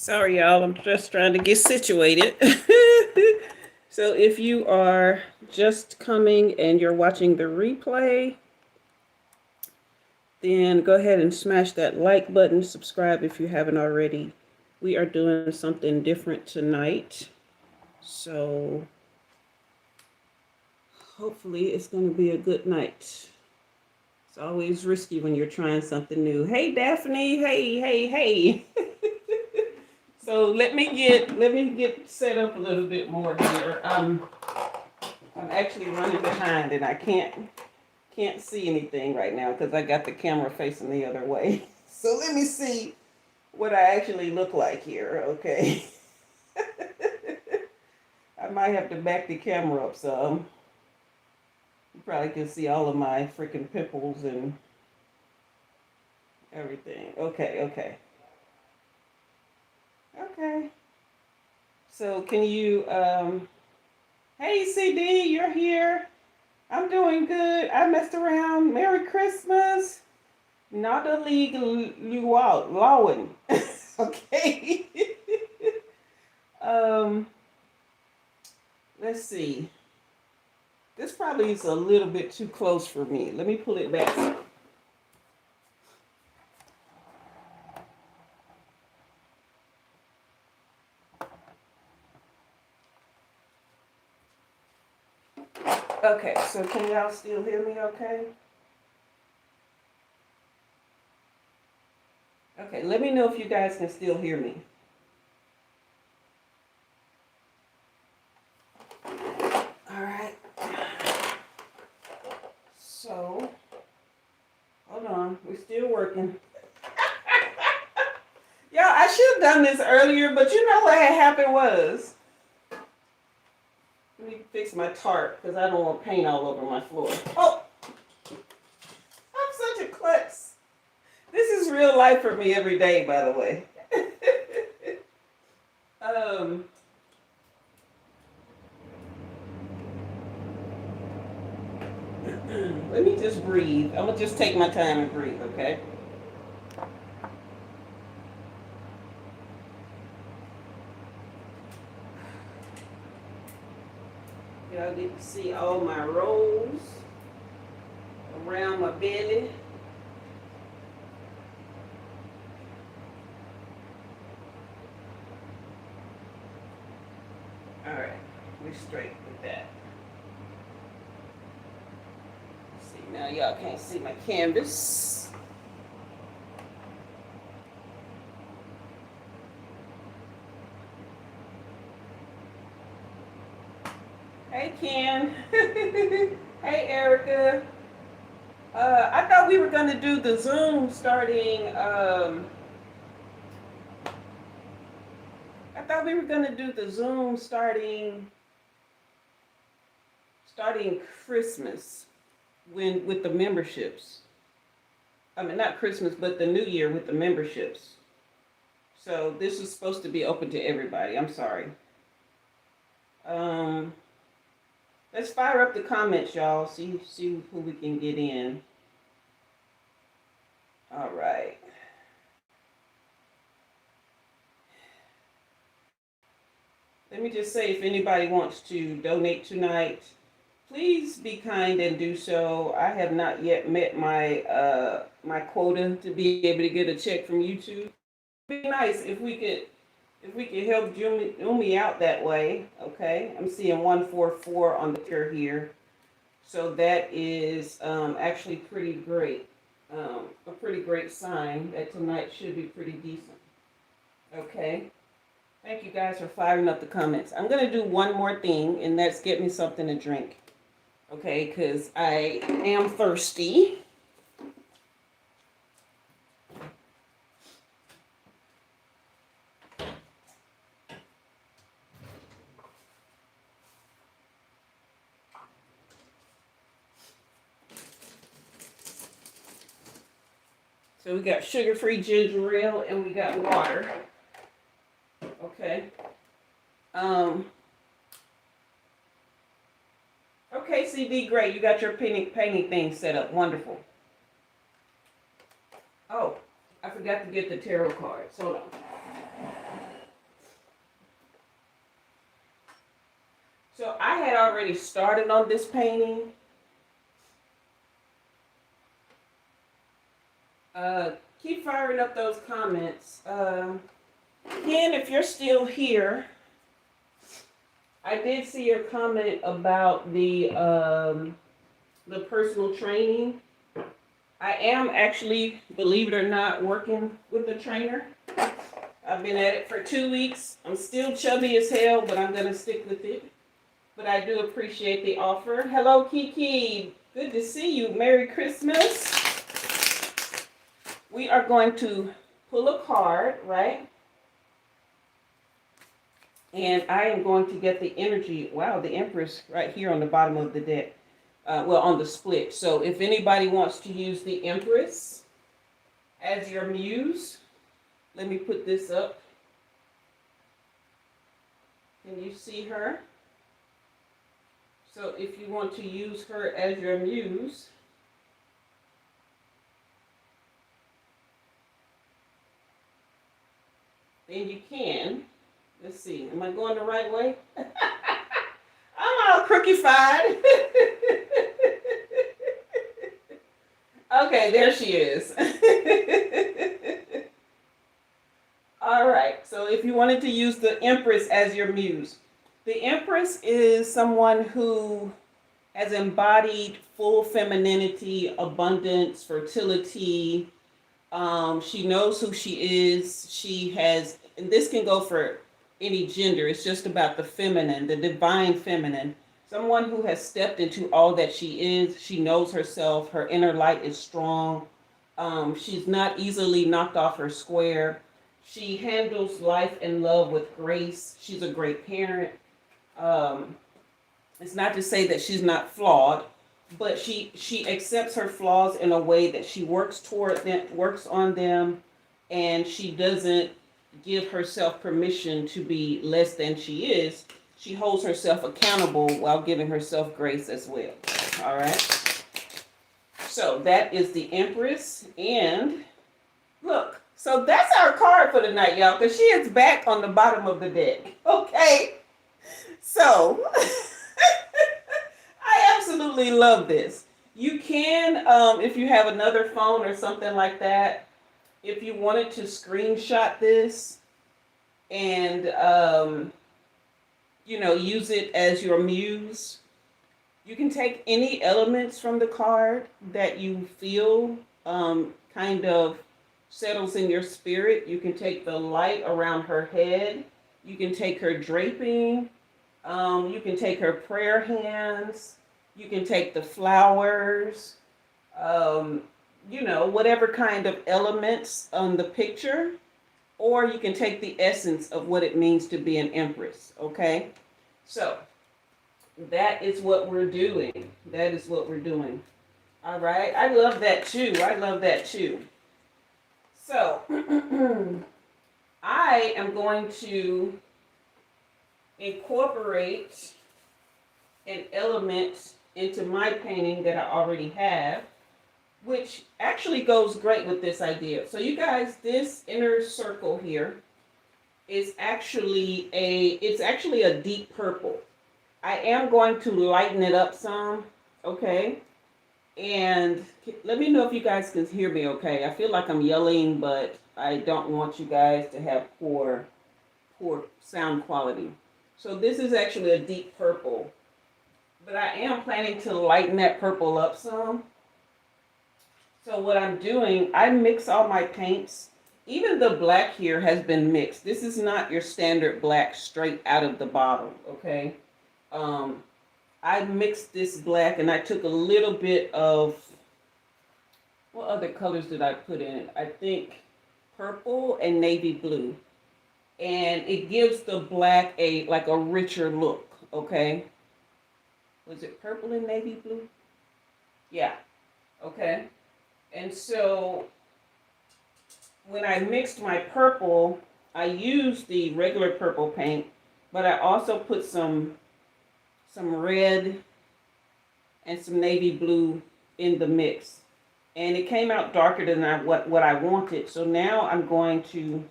Sorry, y'all. I'm just trying to get situated. So, if you are just coming and you're watching the replay, then go ahead and smash that like button. Subscribe if you haven't already. We are doing something different tonight. So, hopefully, it's going to be a good night. It's always risky when you're trying something new. Hey, Daphne. Hey. So let me get set up a little bit more here. I'm actually running behind and I can't see anything right now because I got the camera facing the other way. So let me see what I actually look like here. Okay. I might have to back the camera up some. You probably can see all of my freaking pimples and everything. Okay. So can you hey CD, you're here. I'm doing good. I messed around. Merry Christmas. Not a league lawing. Okay. um, let's see. This probably is a little bit too close for me. Let me pull it back. Okay, so can y'all still hear me okay? Okay, let me know if you guys can still hear me. All right. So, hold on. We're still working. Y'all, I should have done this earlier, but you know what had happened was, let me fix my tarp because I don't want paint all over my floor. Oh, I'm such a klutz. This is real life for me every day, by the way. um, Let me just breathe. I'm gonna just take my time and breathe, okay? Y'all get to see all my rolls around my belly. All right, we're straight with that. See, now y'all can't see my canvas. Hey, Ken. Hey, Erica. I thought we were gonna do the Zoom starting. I thought we were gonna do the Zoom starting Christmas with the memberships. I mean, not Christmas, but the New Year with the memberships. So this is supposed to be open to everybody. I'm sorry. Um, let's fire up the comments, y'all. See who we can get in. All right. Let me just say, if anybody wants to donate tonight, please be kind and do so. I have not yet met my quota to be able to get a check from YouTube. It'd be nice if we could help Umi out that way. Okay, I'm seeing 144 on the ticker here, so that is actually pretty great. A pretty great sign that tonight should be pretty decent. Okay. Thank you guys for firing up the comments. I'm going to do one more thing, and that's get me something to drink. Okay, because I am thirsty. So we got sugar-free ginger ale, and we got water. Okay. Okay, CD, great. You got your painting thing set up. Wonderful. Oh, I forgot to get the tarot cards. Hold on. already started on this painting. Keep firing up those comments. Ken, if you're still here, I did see your comment about the personal training. I am actually, believe it or not, working with a trainer. I've been at it for 2 weeks. I'm still chubby as hell, but I'm gonna stick with it. But I do appreciate the offer. Hello, Kiki. Good to see you. Merry Christmas. We are going to pull a card, right? And I am going to get the energy. Wow, the Empress right here on the bottom of the deck. Well, on the split. So if anybody wants to use the Empress as your muse, let me put this up. Can you see her? So if you want to use her as your muse, then you can. Let's see, am I going the right way? I'm all crookified. Okay, there she is. All right, so if you wanted to use the Empress as your muse. The Empress is someone who has embodied full femininity, abundance, fertility. She knows who she is. She has, and this can go for any gender. It's just about the feminine, the divine feminine. Someone who has stepped into all that she is. She knows herself. Her inner light is strong. She's not easily knocked off her square. She handles life and love with grace. She's a great parent. It's not to say that she's not flawed, but she accepts her flaws in a way that she works toward them, works on them, and she doesn't give herself permission to be less than she is. She holds herself accountable while giving herself grace as well. All right. So that is the Empress. And look, so that's our card for tonight, y'all, because she is back on the bottom of the deck. Okay. So I absolutely love this. You can, if you have another phone or something like that, if you wanted to screenshot this and, use it as your muse, you can take any elements from the card that you feel kind of settles in your spirit. You can take the light around her head. You can take her draping. You can take her prayer hands. You can take the flowers. Whatever kind of elements on the picture. Or you can take the essence of what it means to be an Empress. Okay? So, that is what we're doing. That is what we're doing. All right? I love that too. I love that too. So, I am going to incorporate an element into my painting that I already have, which actually goes great with this idea. So you guys, this inner circle here is actually a deep purple. I am going to lighten it up some, okay? And let me know if you guys can hear me okay. I feel like I'm yelling, but I don't want you guys to have poor sound quality. So this is actually a deep purple, but I am planning to lighten that purple up some. So what I'm doing, I mix all my paints. Even the black here has been mixed. This is not your standard black straight out of the bottle, okay? I mixed this black and I took a little bit of, what other colors did I put in? I think purple and navy blue. And it gives the black a richer look, okay? Was it purple and navy blue? Yeah, okay. And so when I mixed my purple, I used the regular purple paint, but I also put some red and some navy blue in the mix. And it came out darker than what I wanted. So now I'm going to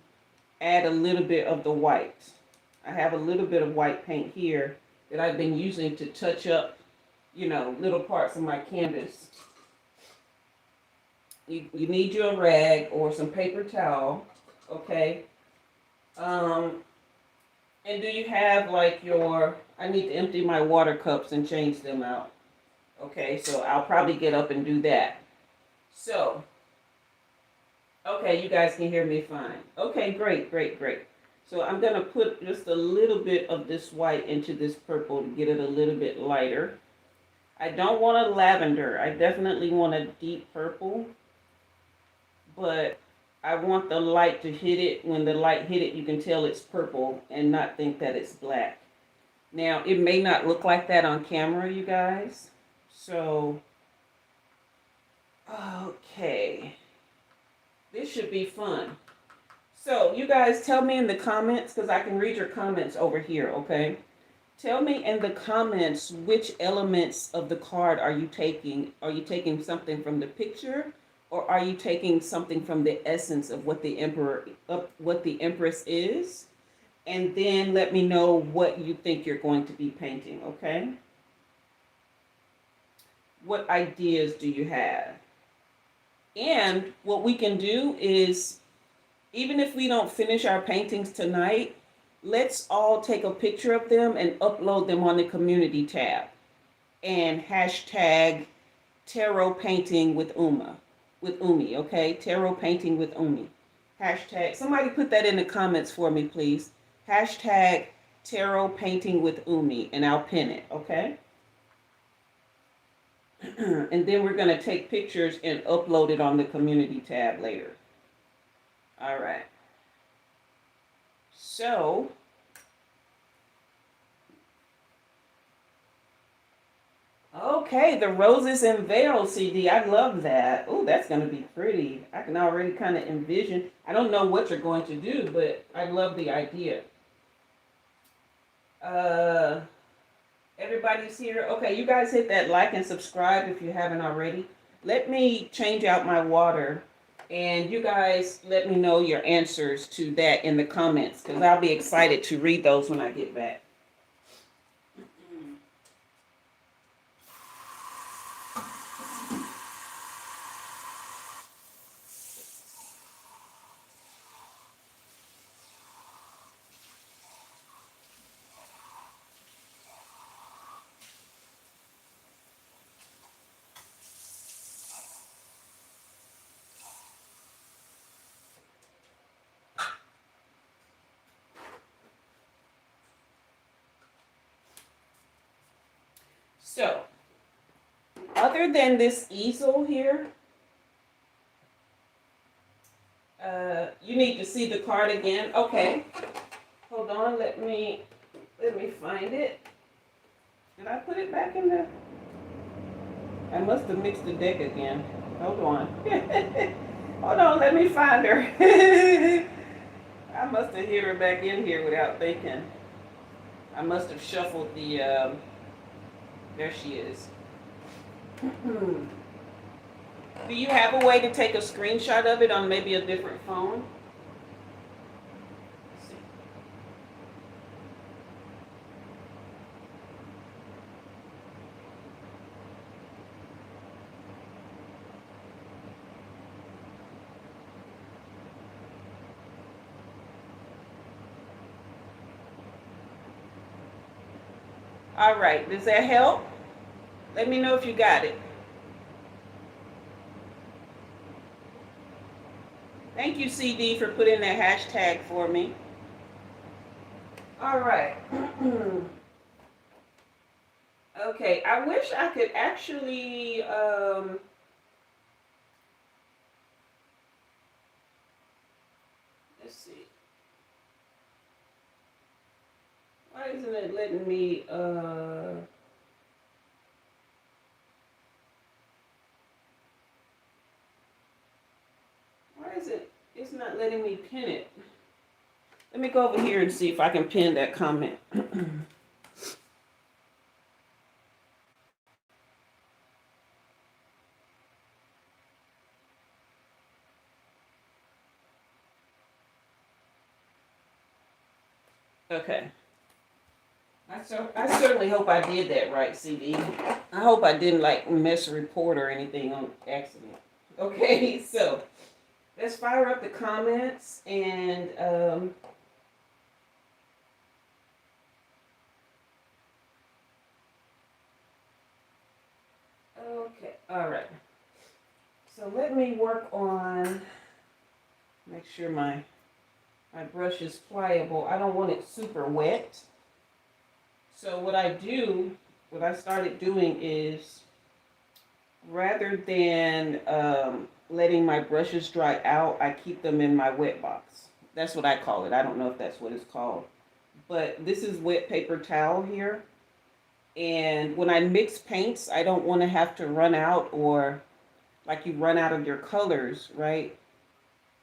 add a little bit of the white. I have a little bit of white paint here, that I've been using to touch up, little parts of my canvas. You need your rag or some paper towel, okay? Um, and do you have like I need to empty my water cups and change them out. Okay, so I'll probably get up and do that. So, okay, you guys can hear me fine. Okay, great, great, great. So I'm gonna put just a little bit of this white into this purple to get it a little bit lighter. I don't want a lavender. I definitely want a deep purple, but I want the light to hit it. When the light hit it, you can tell it's purple and not think that it's black. Now, it may not look like that on camera, you guys. So, okay. This should be fun. So, you guys tell me in the comments, because I can read your comments over here, okay? Tell me in the comments which elements of the card are you taking. Are you taking something from the picture, or are you taking something from the essence of what the Empress is? And then let me know what you think you're going to be painting, okay? What ideas do you have? And what we can do is, even if we don't finish our paintings tonight, let's all take a picture of them and upload them on the community tab. And hashtag tarot painting with Umi, okay? Tarot painting with Umi. Hashtag, somebody put that in the comments for me, please. Hashtag tarot painting with Umi, and I'll pin it, okay? And then we're going to take pictures and upload it on the community tab later. All right. So, okay, the Roses and Veils CD. I love that. Oh, that's going to be pretty. I can already kind of envision. I don't know what you're going to do, but I love the idea. Everybody's here. Okay, you guys hit that like and subscribe if you haven't already. Let me change out my water, and you guys let me know your answers to that in the comments, because I'll be excited to read those when I get back. So, other than this easel here, you need to see the card again. Okay, hold on. Let me find it. Did I put it back in the? I must have mixed the deck again. Hold on. Hold on. Let me find her. I must have hit her back in here without thinking. I must have shuffled the. There she is. Do you have a way to take a screenshot of it on maybe a different phone? Let's see. All right, does that help? Let me know if you got it. Thank you, CD, for putting that hashtag for me. All right. Okay, I wish I could actually, let's see. Why isn't it letting me, why is it, it's not letting me pin it. Let me go over here and see if I can pin that comment. Okay. I certainly hope I did that right, CD. I hope I didn't like miss a report or anything on accident. Okay, so let's fire up the comments and okay, all right. So let me work on make sure my brush is pliable. I don't want it super wet. So what I started doing is rather than letting my brushes dry out, I keep them in my wet box. That's what I call it. I don't know if that's what it's called. But this is wet paper towel here. And when I mix paints, I don't want to have to run out or like you run out of your colors, right?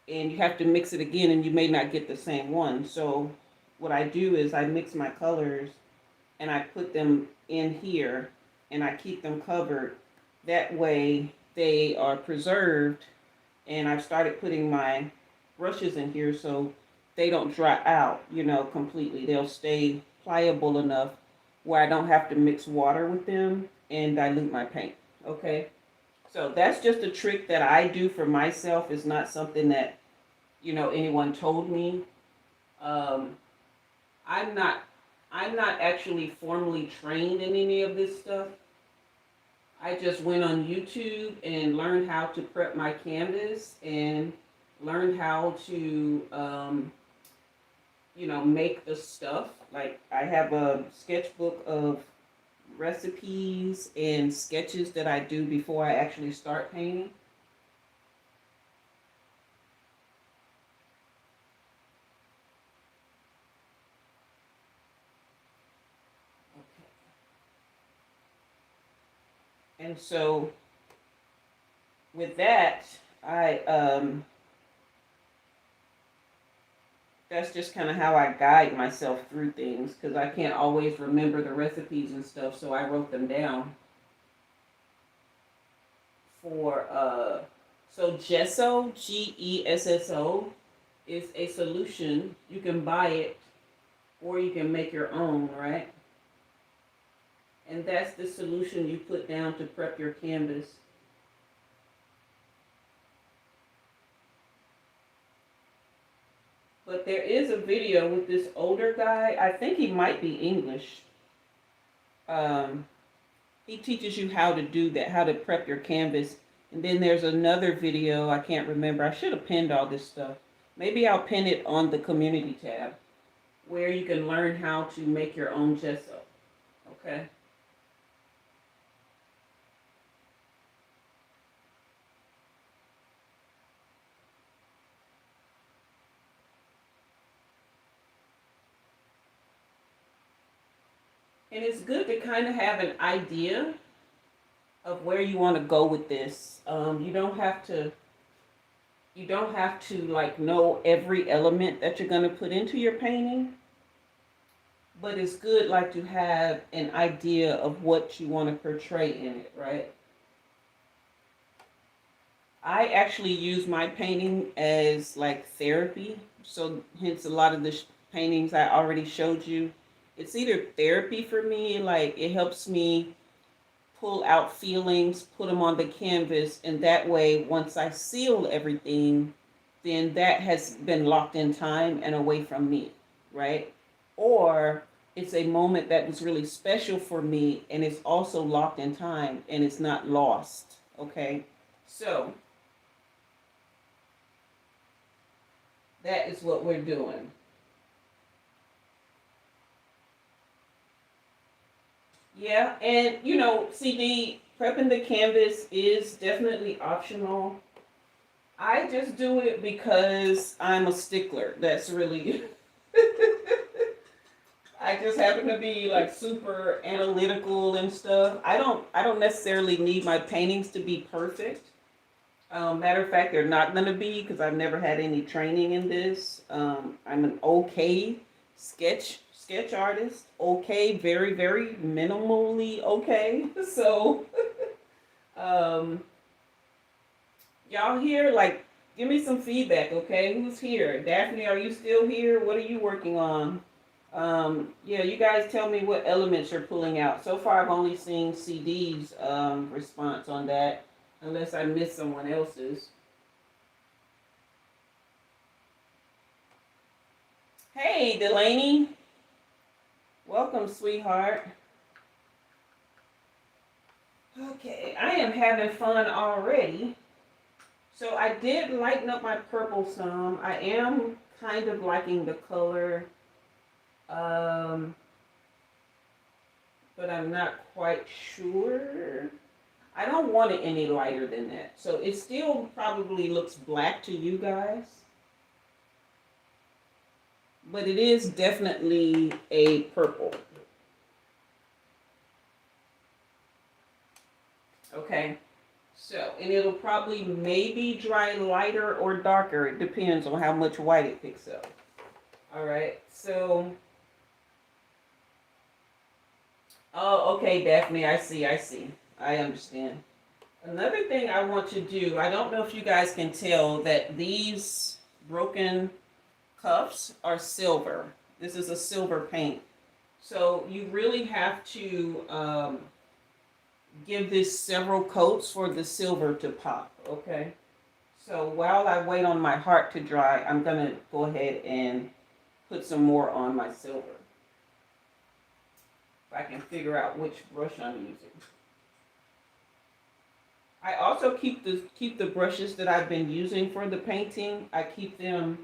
And you have to mix it again and you may not get the same one. So what I do is I mix my colors and I put them in here and I keep them covered. That way they are preserved, and I've started putting my brushes in here so they don't dry out, completely. They'll stay pliable enough where I don't have to mix water with them and dilute my paint. Okay? So that's just a trick that I do for myself. It's not something that, anyone told me. Um, I'm not I'm not actually formally trained in any of this stuff. I just went on YouTube and learned how to prep my canvas and learned how to, make the stuff. Like I have a sketchbook of recipes and sketches that I do before I actually start painting. And so with that, I that's just kind of how I guide myself through things because I can't always remember the recipes and stuff. So I wrote them down for so gesso, Gesso, is a solution. You can buy it or you can make your own, right? And that's the solution you put down to prep your canvas. But there is a video with this older guy. I think he might be English. Um, he teaches you how to do that, how to prep your canvas. And then there's another video, I can't remember. I should have pinned all this stuff. Maybe I'll pin it on the community tab where you can learn how to make your own gesso. Okay? And it's good to kind of have an idea of where you want to go with this. You don't have to like know every element that you're going to put into your painting, but it's good like to have an idea of what you want to portray in it, right? I actually use my painting as like therapy. So hence a lot of the paintings I already showed you. It's either therapy for me, like it helps me pull out feelings, put them on the canvas, and that way once I seal everything, then that has been locked in time and away from me, right? Or it's a moment that was really special for me and it's also locked in time and it's not lost, okay? So that is what we're doing. Yeah, and CD prepping the canvas is definitely optional. I just do it because I'm a stickler. That's really I just happen to be like super analytical and stuff. I don't necessarily need my paintings to be perfect. Matter of fact, they're not gonna be because I've never had any training in this. I'm an okay sketch artist. Okay, very very minimally okay. So, um, y'all here? Like, give me some feedback, okay? Who's here? Daphne, are you still here? What are you working on? Yeah, you guys tell me what elements you're pulling out. So far, I've only seen CD's response on that, unless I missed someone else's. Hey, Delaney. Welcome, sweetheart. Okay, I am having fun already. So I did lighten up my purple some. I am kind of liking the color, um, but I'm not quite sure. I don't want it any lighter than that. So it still probably looks black to you guys, but it is definitely a purple. Okay. So, and it'll probably maybe dry lighter or darker. It depends on how much white it picks up. All right. So, oh, okay, Daphne. I see. I see. I understand. Another thing I want to do, I don't know if you guys can tell that these broken cuffs are silver. This is a silver paint. So you really have to give this several coats for the silver to pop, okay? So while I wait on my heart to dry, I'm gonna go ahead and put some more on my silver. If I can figure out which brush I'm using. I also keep the brushes that I've been using for the painting. I keep them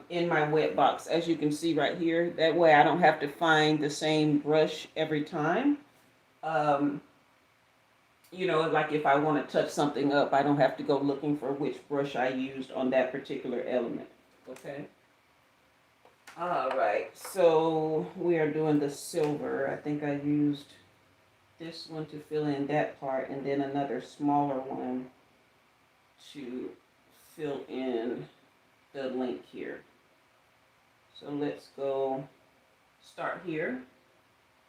in my wet box, as you can see right here. That way I don't have to find the same brush every time. Um, you know, like if I want to touch something up, I don't have to go looking for which brush I used on that particular element. Okay. All right. So we are doing the silver. I think I used this one to fill in that part, and then another smaller one to fill in the link here. So let's go start here.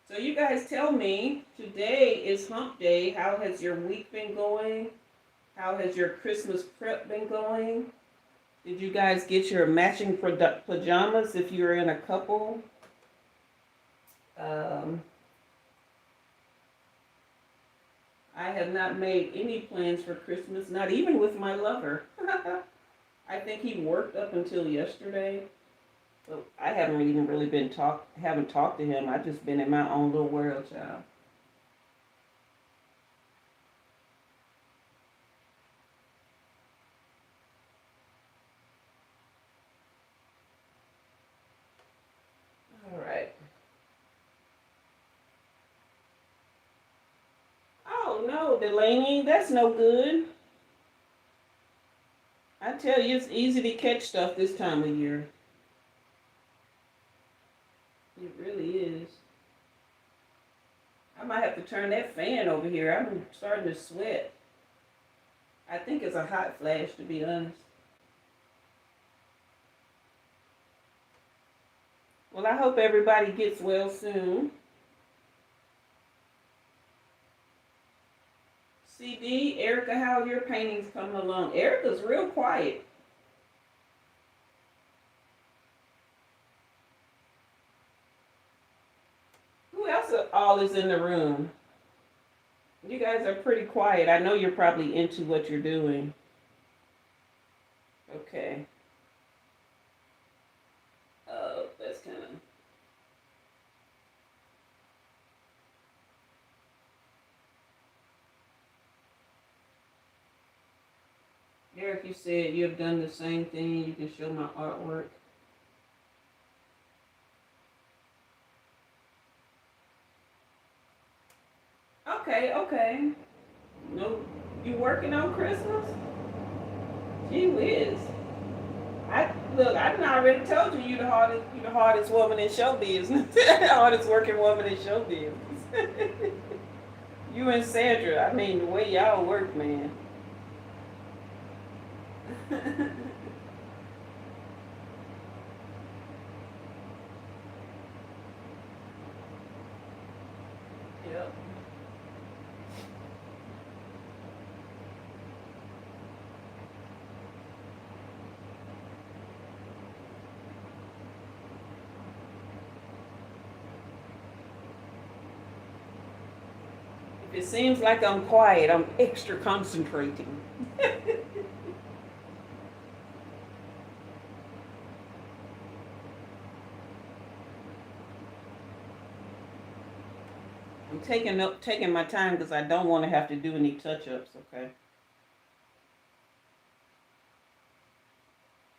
So you guys tell me, today is hump day. How has your week been going? How has your Christmas prep been going? Did you guys get your matching pajamas if you're in a couple? Um, I have not made any plans for Christmas, not even with my lover. I think he worked up until yesterday. So I haven't even really haven't talked to him. I've just been in my own little world, child. All right. Oh no, Delaney, that's no good. I tell you, it's easy to catch stuff this time of year. It really is. I might have to turn that fan over here. I'm starting to sweat. I think it's a hot flash, to be honest. Well, I hope everybody gets well soon. CD, Erica, how are your paintings coming along? Erica's real quiet. Who else all is in the room? You guys are pretty quiet. I know you're probably into what you're doing. Okay. That's kind of. Eric, you said you have done the same thing. You can show my artwork. Okay, okay. No, you working on Christmas? Gee whiz. I look. I done already told you you the hardest woman in show business, the hardest working woman in show business. You and Sandra. I mean, the way y'all work, man. Yep. If it seems like I'm quiet, I'm extra concentrating. I'm taking my time because I don't want to have to do any touch-ups, okay?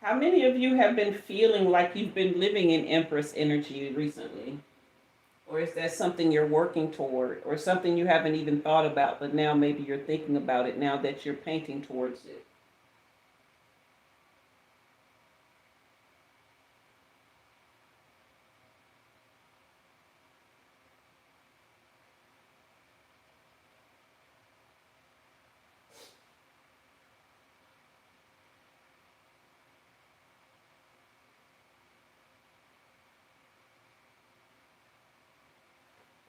How many of you have been feeling like you've been living in Empress energy recently? Or is that something you're working toward, or something you haven't even thought about, but now maybe you're thinking about it now that you're painting towards it?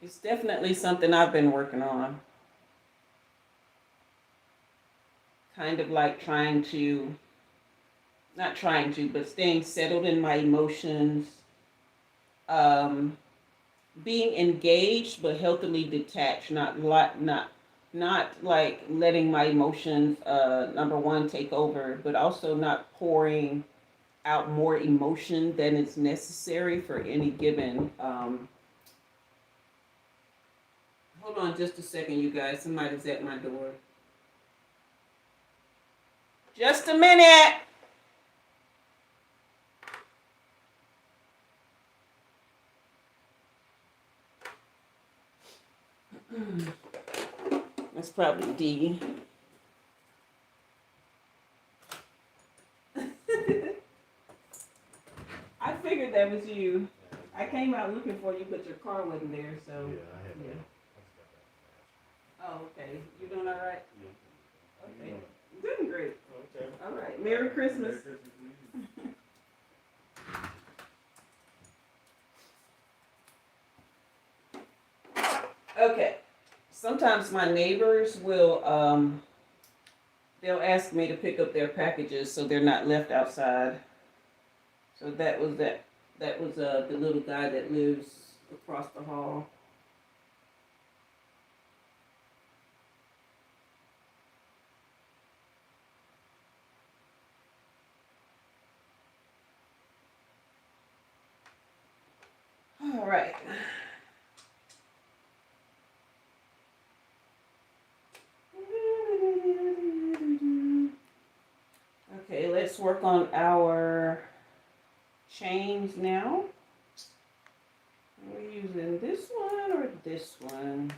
It's definitely something I've been working on. Kind of like not trying to, but staying settled in my emotions, um, being engaged but healthily detached, not like letting my emotions number one take over, but also not pouring out more emotion than is necessary for any given. Hold on just a second, you guys. Somebody's at my door. Just a minute. That's probably D. I figured that was you. I came out looking for you, but your car wasn't there, so. Yeah, I had Yeah. that. Oh, okay. You doing all right? Yeah. Okay. Doing great. Okay. All right. Merry Christmas. Merry Christmas to you. Okay. Sometimes my neighbors will they'll ask me to pick up their packages so they're not left outside. So that was the little guy that lives across the hall. All right. Okay, let's work on our chains now. Are we using this one or this one?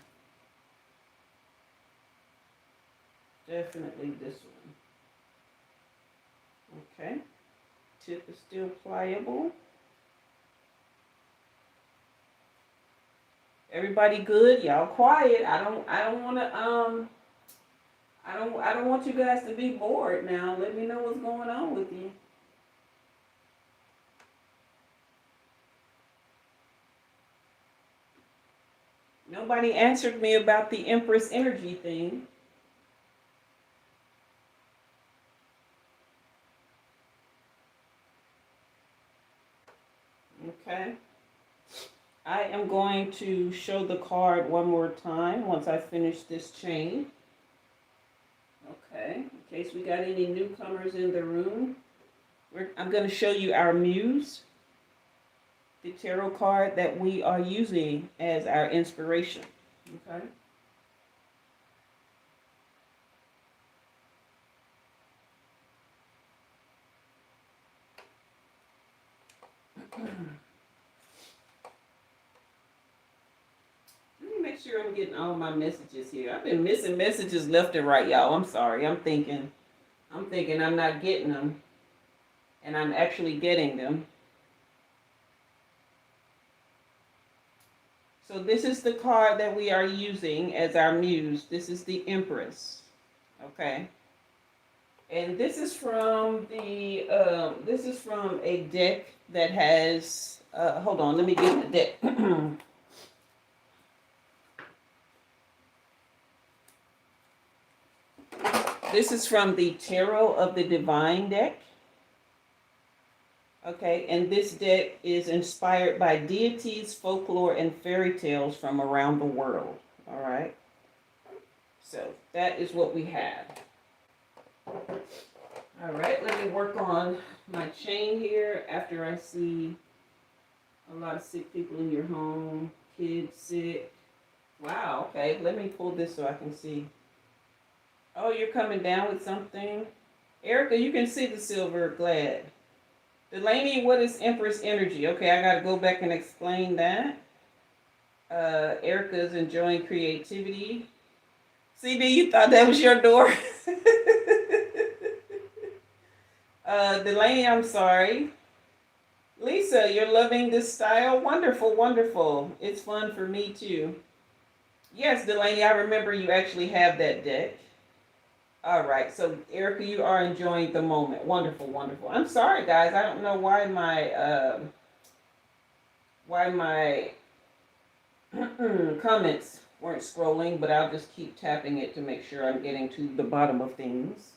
Definitely this one. Okay. Tip is still pliable. Everybody good? Y'all quiet. I don't wanna I don't want you guys to be bored now. Let me know what's going on with you. Nobody answered me about the Empress energy thing. Okay. I am going to show the card one more time once I finish this chain. Okay, in case we got any newcomers in the room, I'm going to show you our muse, the tarot card that we are using as our inspiration. Okay. Let me make sure I'm getting all my messages here. I've been missing messages left and right, y'all. I'm sorry. I'm thinking I'm not getting them, and I'm actually getting them. So this is the card that we are using as our muse. This is the Empress. Okay. And this is from a deck that has hold on, let me get the deck. This is from the Tarot of the Divine deck. Okay, and this deck is inspired by deities, folklore, and fairy tales from around the world. All right. So that is what we have. All right, let me work on my chain here after I see a lot of sick people in your home, kids sick. Wow, okay, let me pull this so I can see. Oh, you're coming down with something? Erica, you can see the silver, glad. Delaney, what is Empress energy? Okay, I gotta go back and explain that. Erica is enjoying creativity. CD, you thought that was your door? Delaney, I'm sorry. Lisa, you're loving this style? Wonderful, wonderful. It's fun for me too. Yes, Delaney, I remember you actually have that deck. All right, so Erica, you are enjoying the moment. Wonderful, wonderful. I'm sorry, guys. I don't know why my comments weren't scrolling, but I'll just keep tapping it to make sure I'm getting to the bottom of things.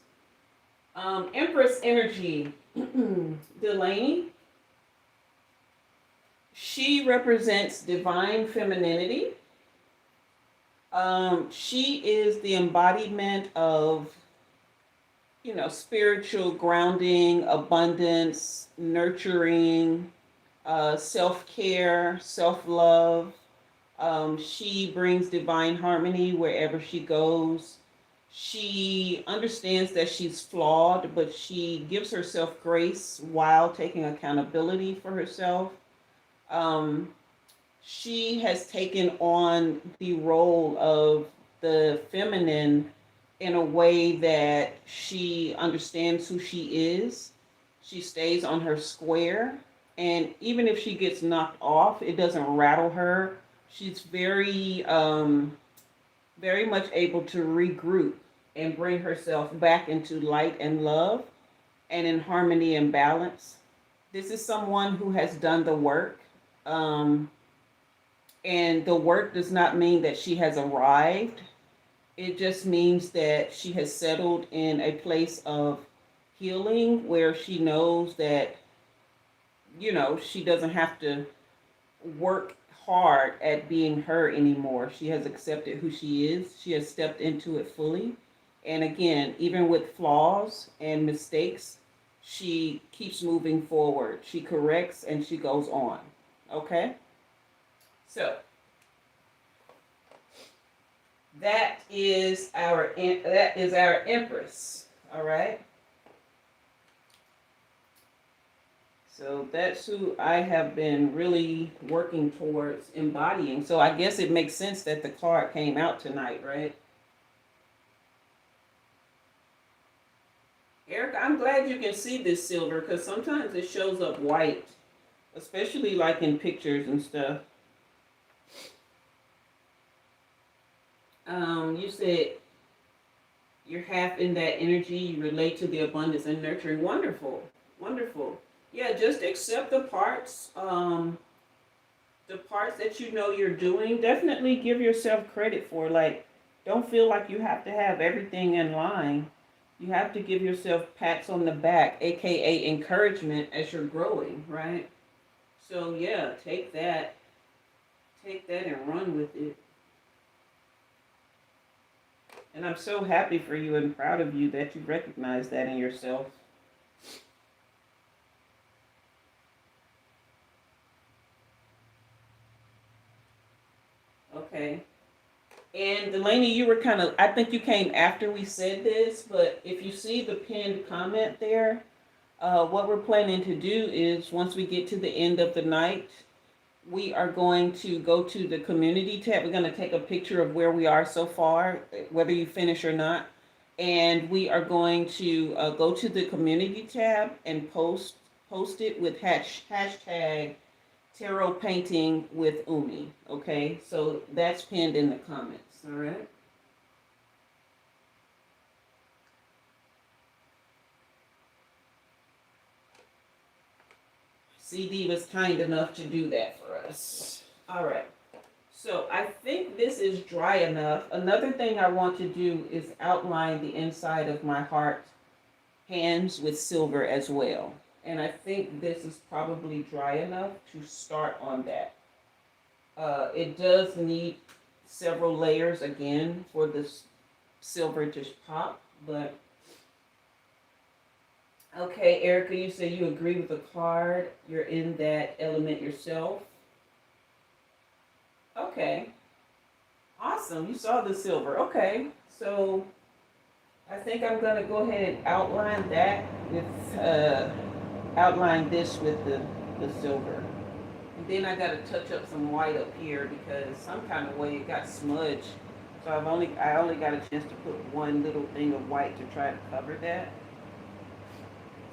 Empress energy, Delaney. She represents divine femininity. She is the embodiment of, spiritual grounding, abundance, nurturing, self-care, self-love. She brings divine harmony wherever she goes. She understands that she's flawed, but she gives herself grace while taking accountability for herself. Um, she has taken on the role of the feminine in a way that she understands who she is. She stays on her square. And even if she gets knocked off, it doesn't rattle her. She's very much able to regroup and bring herself back into light and love and in harmony and balance. This is someone who has done the work. Um, and the work does not mean that she has arrived. It just means that she has settled in a place of healing where she knows that, she doesn't have to work hard at being her anymore. She has accepted who she is, she has stepped into it fully. And again, even with flaws and mistakes, she keeps moving forward. She corrects and she goes on. Okay? So, that is our Empress. All right. So that's who I have been really working towards embodying. So I guess it makes sense that the card came out tonight, right? Erica, I'm glad you can see this silver because sometimes it shows up white, especially like in pictures and stuff. You said you're half in that energy, you relate to the abundance and nurturing. Wonderful, wonderful. Yeah, just accept the parts that you know you're doing. Definitely give yourself credit for. Like, don't feel like you have to have everything in line. You have to give yourself pats on the back, aka encouragement as you're growing, right? So yeah, take that and run with it. And I'm so happy for you and proud of you that you recognize that in yourself. Okay. And Delaney, you were I think you came after we said this, but if you see the pinned comment there, what we're planning to do is once we get to the end of the night, we are going to go to the community tab. We're going to take a picture of where we are so far, whether you finish or not. And we are going to go to the community tab and post it with hashtag tarot painting with Umi. Okay, so that's pinned in the comments. All right. CD was kind enough to do that for us. All right. So I think this is dry enough. Another thing I want to do is outline the inside of my heart hands with silver as well. And I think this is probably dry enough to start on that. It does need several layers again for this silver just pop, but okay, Erica, you say you agree with the card. You're in that element yourself. Okay, awesome. You saw the silver. Okay, so I think I'm gonna go ahead and outline that with outline this with the silver. And then I gotta touch up some white up here because some kind of way it got smudged. So I only got a chance to put one little thing of white to try to cover that.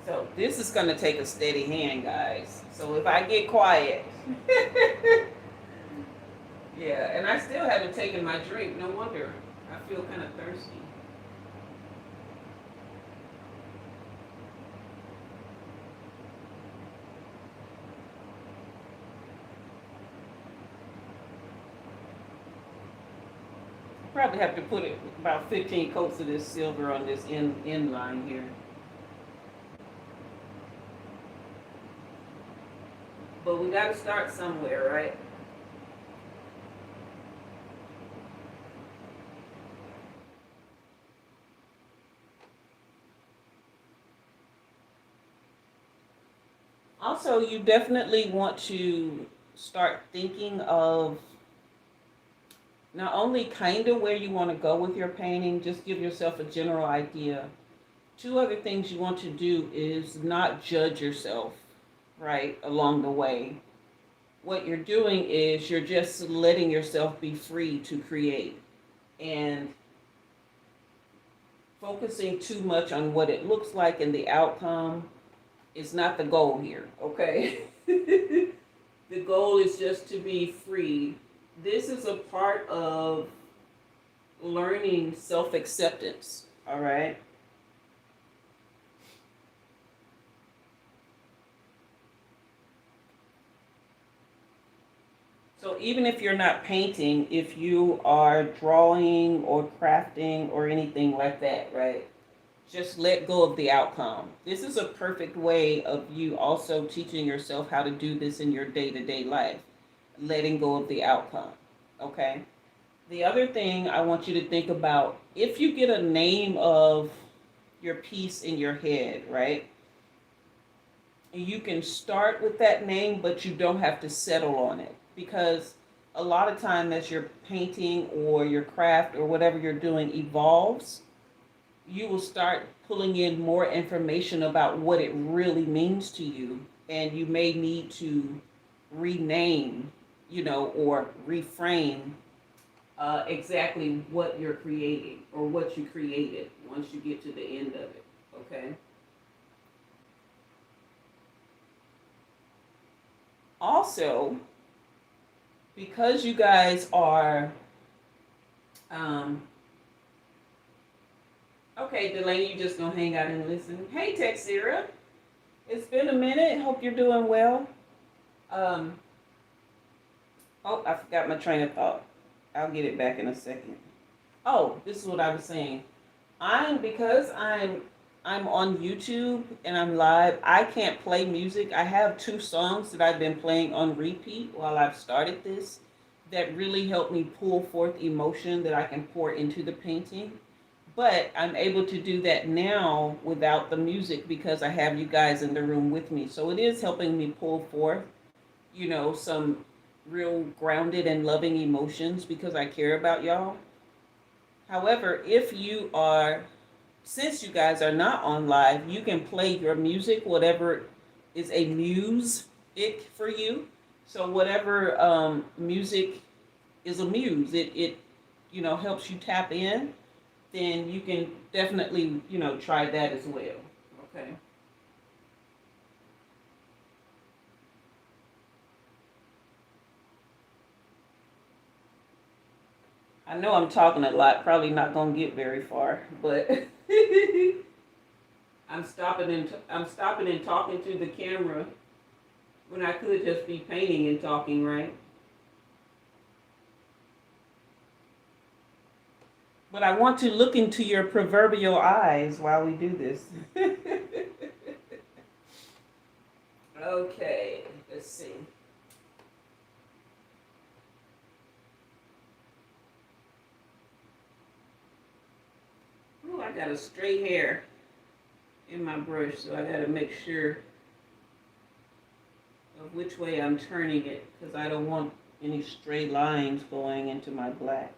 So this is gonna take a steady hand, guys. So if I get quiet, yeah, and I still haven't taken my drink. No wonder. I feel kind of thirsty. Probably have to put it about 15 coats of this silver on this end line here. But we got to start somewhere, right? Also, you definitely want to start thinking of not only kind of where you want to go with your painting, just give yourself a general idea. Two other things you want to do is not judge yourself, right, along the way. What you're doing is you're just letting yourself be free to create. And focusing too much on what it looks like and the outcome is not the goal here, okay? The goal is just to be free. This is a part of learning self acceptance, all right? So even if you're not painting, if you are drawing or crafting or anything like that, right? Just let go of the outcome. This is a perfect way of you also teaching yourself how to do this in your day to day life, letting go of the outcome. Okay? The other thing I want you to think about, if you get a name of your piece in your head, right? You can start with that name, but you don't have to settle on it because a lot of time as your painting or your craft or whatever you're doing evolves, you will start pulling in more information about what it really means to you, and you may need to rename, or reframe exactly what you're creating or what you created once you get to the end of it. Okay. Also, because you guys are um, okay, Delaney, you just gonna hang out and listen. Hey, Texira, it's been a minute. Hope you're doing well. Um, oh, I forgot my train of thought. I'll get it back in a second. Oh, this is what I was saying. I'm on YouTube and I'm live. I can't play music. I have two songs that I've been playing on repeat while I've started this that really help me pull forth emotion that I can pour into the painting. But I'm able to do that now without the music because I have you guys in the room with me. So it is helping me pull forth, some real grounded and loving emotions because I care about y'all. However, since you guys are not on live, you can play your music, whatever is a muse-ic for you. So whatever music is a muse, it helps you tap in, then you can definitely, try that as well. Okay. I know I'm talking a lot, probably not gonna get very far, but I'm stopping and talking to the camera when I could just be painting and talking, right? But I want to look into your proverbial eyes while we do this. Okay, let's see. got a stray hair in my brush, so I gotta make sure of which way I'm turning it, because I don't want any stray lines going into my black.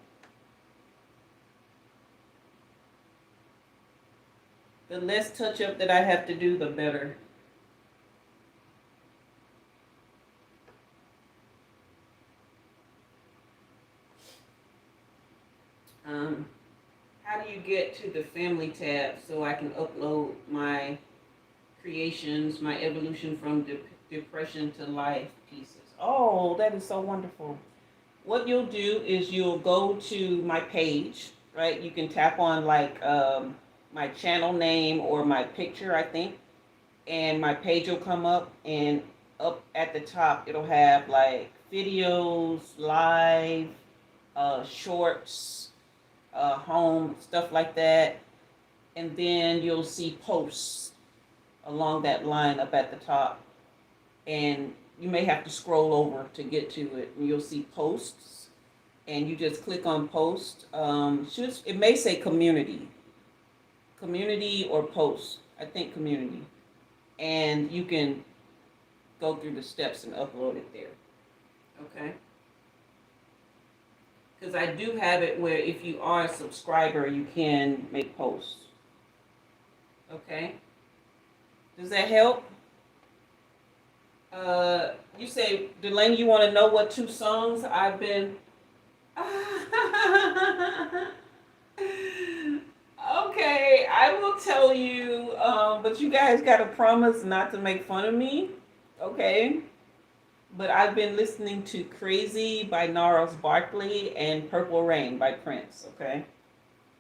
The less touch up that I have to do, the better. How do you get to the family tab so I can upload my creations, my evolution from depression to life pieces? Oh, that is so wonderful. What you'll do is you'll go to my page, right? You can tap on like my channel name or my picture, I think, and my page will come up, and up at the top it'll have like videos, live, shorts, home, stuff like that. And then you'll see posts along that line up at the top. And you may have to scroll over to get to it. And you'll see posts. And you just click on post. It may say community. Community or post. I think community. And you can go through the steps and upload it there. Okay? Because I do have it where if you are a subscriber, you can make posts. Okay? Does that help? You say, Delaney, you want to know what 2 songs I've been... Okay, I will tell you, but you guys got to promise not to make fun of me. Okay? But I've been listening to Crazy by Gnarls Barkley and Purple Rain by Prince, okay?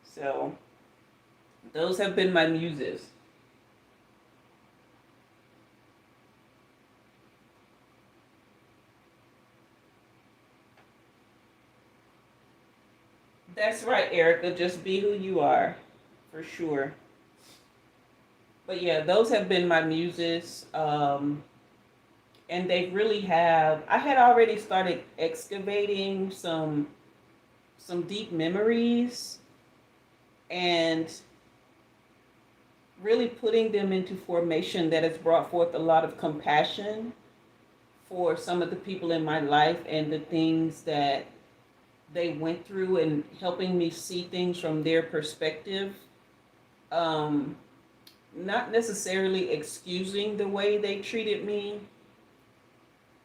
So, those have been my muses. That's right, Erica. Just be who you are, for sure. But yeah, those have been my muses. And they really have. I had already started excavating some deep memories and really putting them into formation that has brought forth a lot of compassion for some of the people in my life and the things that they went through, and helping me see things from their perspective. Not necessarily excusing the way they treated me,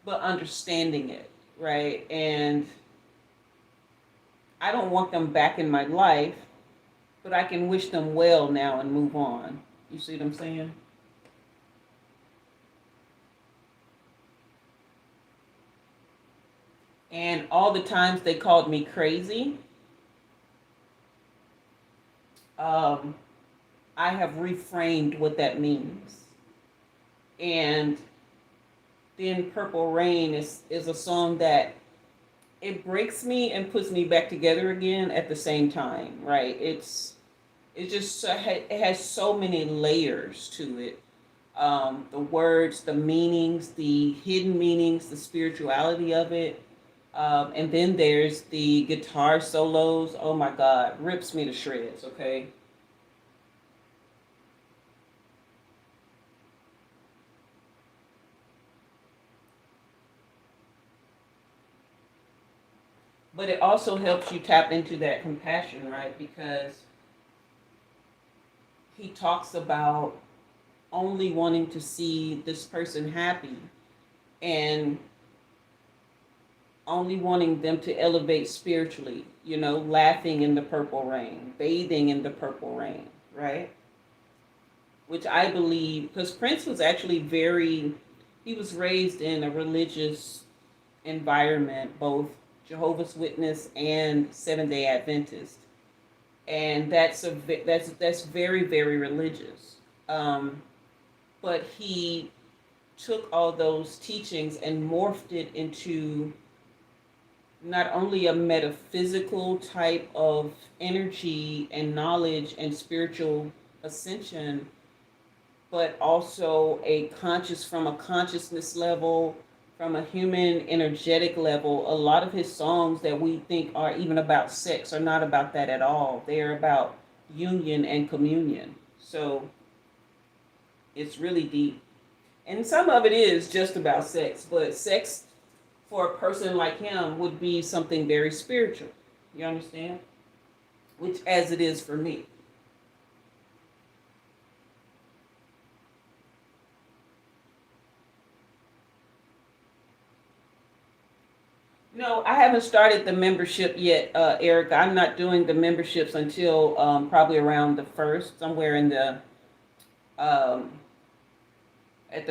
but understanding it, right? And I don't want them back in my life, but I can wish them well now and move on. You see what I'm saying? And all the times they called me crazy, I have reframed what that means. And then Purple Rain is a song that it breaks me and puts me back together again at the same time, right? It has so many layers to it. The words, the meanings, the hidden meanings, the spirituality of it. And then there's the guitar solos. Oh my God, rips me to shreds, okay? But it also helps you tap into that compassion, right? Because he talks about only wanting to see this person happy and only wanting them to elevate spiritually, laughing in the purple rain, bathing in the purple rain, right? Which I believe, because Prince was actually he was raised in a religious environment, both Jehovah's Witness and Seventh-day Adventist, and that's very, very religious. But he took all those teachings and morphed it into not only a metaphysical type of energy and knowledge and spiritual ascension, but also from a consciousness level, from a human energetic level. A lot of his songs that we think are even about sex are not about that at all. They're about union and communion. So it's really deep. And some of it is just about sex, but sex for a person like him would be something very spiritual. You understand? Which, as it is for me. No, I haven't started the membership yet, Erica. I'm not doing the memberships until probably around the first, somewhere in the um, at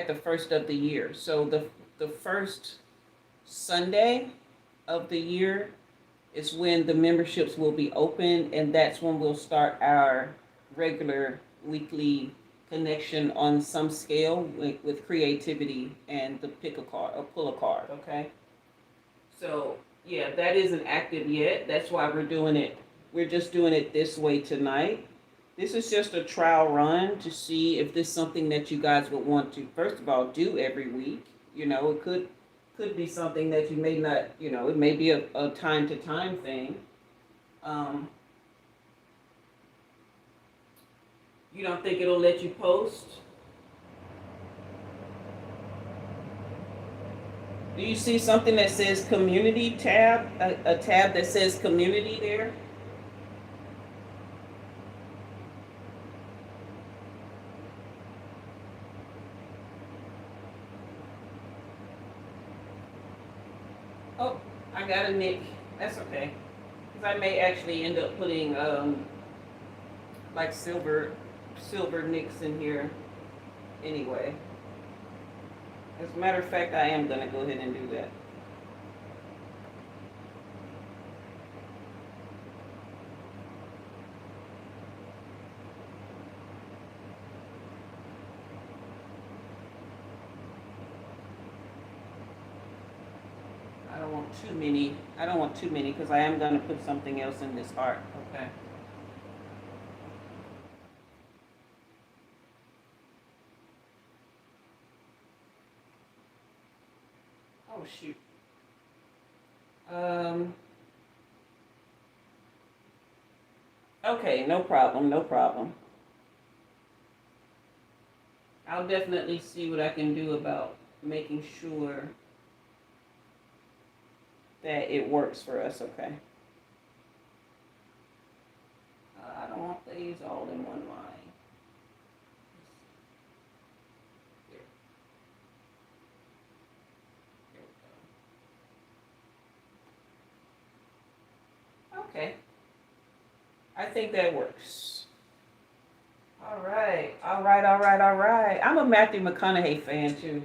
the first of the year. So the first Sunday of the year is when the memberships will be open, and that's when we'll start our regular weekly connection on some scale with creativity and the pick a card or pull a card. Okay. So yeah, that isn't active yet. That's why we're doing it. We're just doing it this way tonight. This is just a trial run to see if this is something that you guys would want to, first of all, do every week. You know, it could be something that you may not, you know, it may be a time to time thing. Um, you don't think it'll let you post? Do you see something that says community tab, a tab that says community there? Oh, I got a nick. That's okay. Because I may actually end up putting like silver nicks in here anyway. As a matter of fact, I am gonna go ahead and do that. I don't want too many. I don't want too many because I am gonna put something else in this heart. Okay. Oh shoot. Um. Okay, no problem, no problem. I'll definitely see what I can do about making sure that it works for us. Okay. I don't want these all in one line. Here, here we go. Okay. I think that works. All right, all right, all right, all right. I'm a Matthew McConaughey fan too.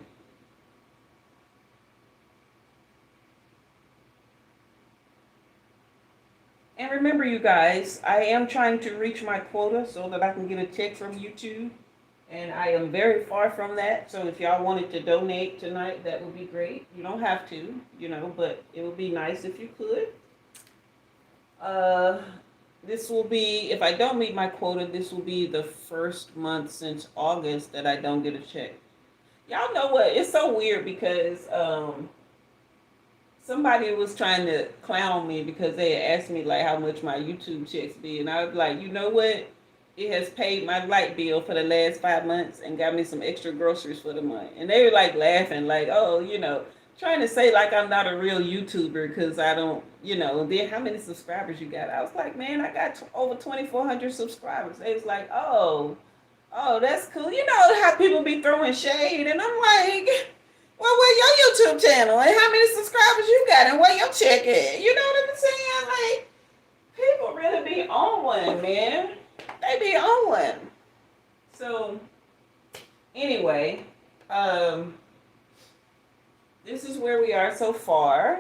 And remember, you guys, I am trying to reach my quota so that I can get a check from YouTube. And I am very far from that. So if y'all wanted to donate tonight, that would be great. You don't have to, you know, but it would be nice if you could. Uh, this will be, if I don't meet my quota, this will be the first month since August that I don't get a check. Y'all know what? It's so weird because somebody was trying to clown me because they had asked me like how much my YouTube checks be, and I was like, you know what? It has paid my light bill for the last 5 months and got me some extra groceries for the month. And they were like laughing, like, oh, you know, trying to say like I'm not a real YouTuber because I don't, you know. Then how many subscribers you got? I was like, man, I got over 2,400 subscribers. They was like, oh, that's cool. You know how people be throwing shade, and I'm like, well, where your YouTube channel and how many subscribers you got and where your check at? You know what I'm saying? Like, people really be on one, man. They be on one. So, anyway, um, this is where we are so far.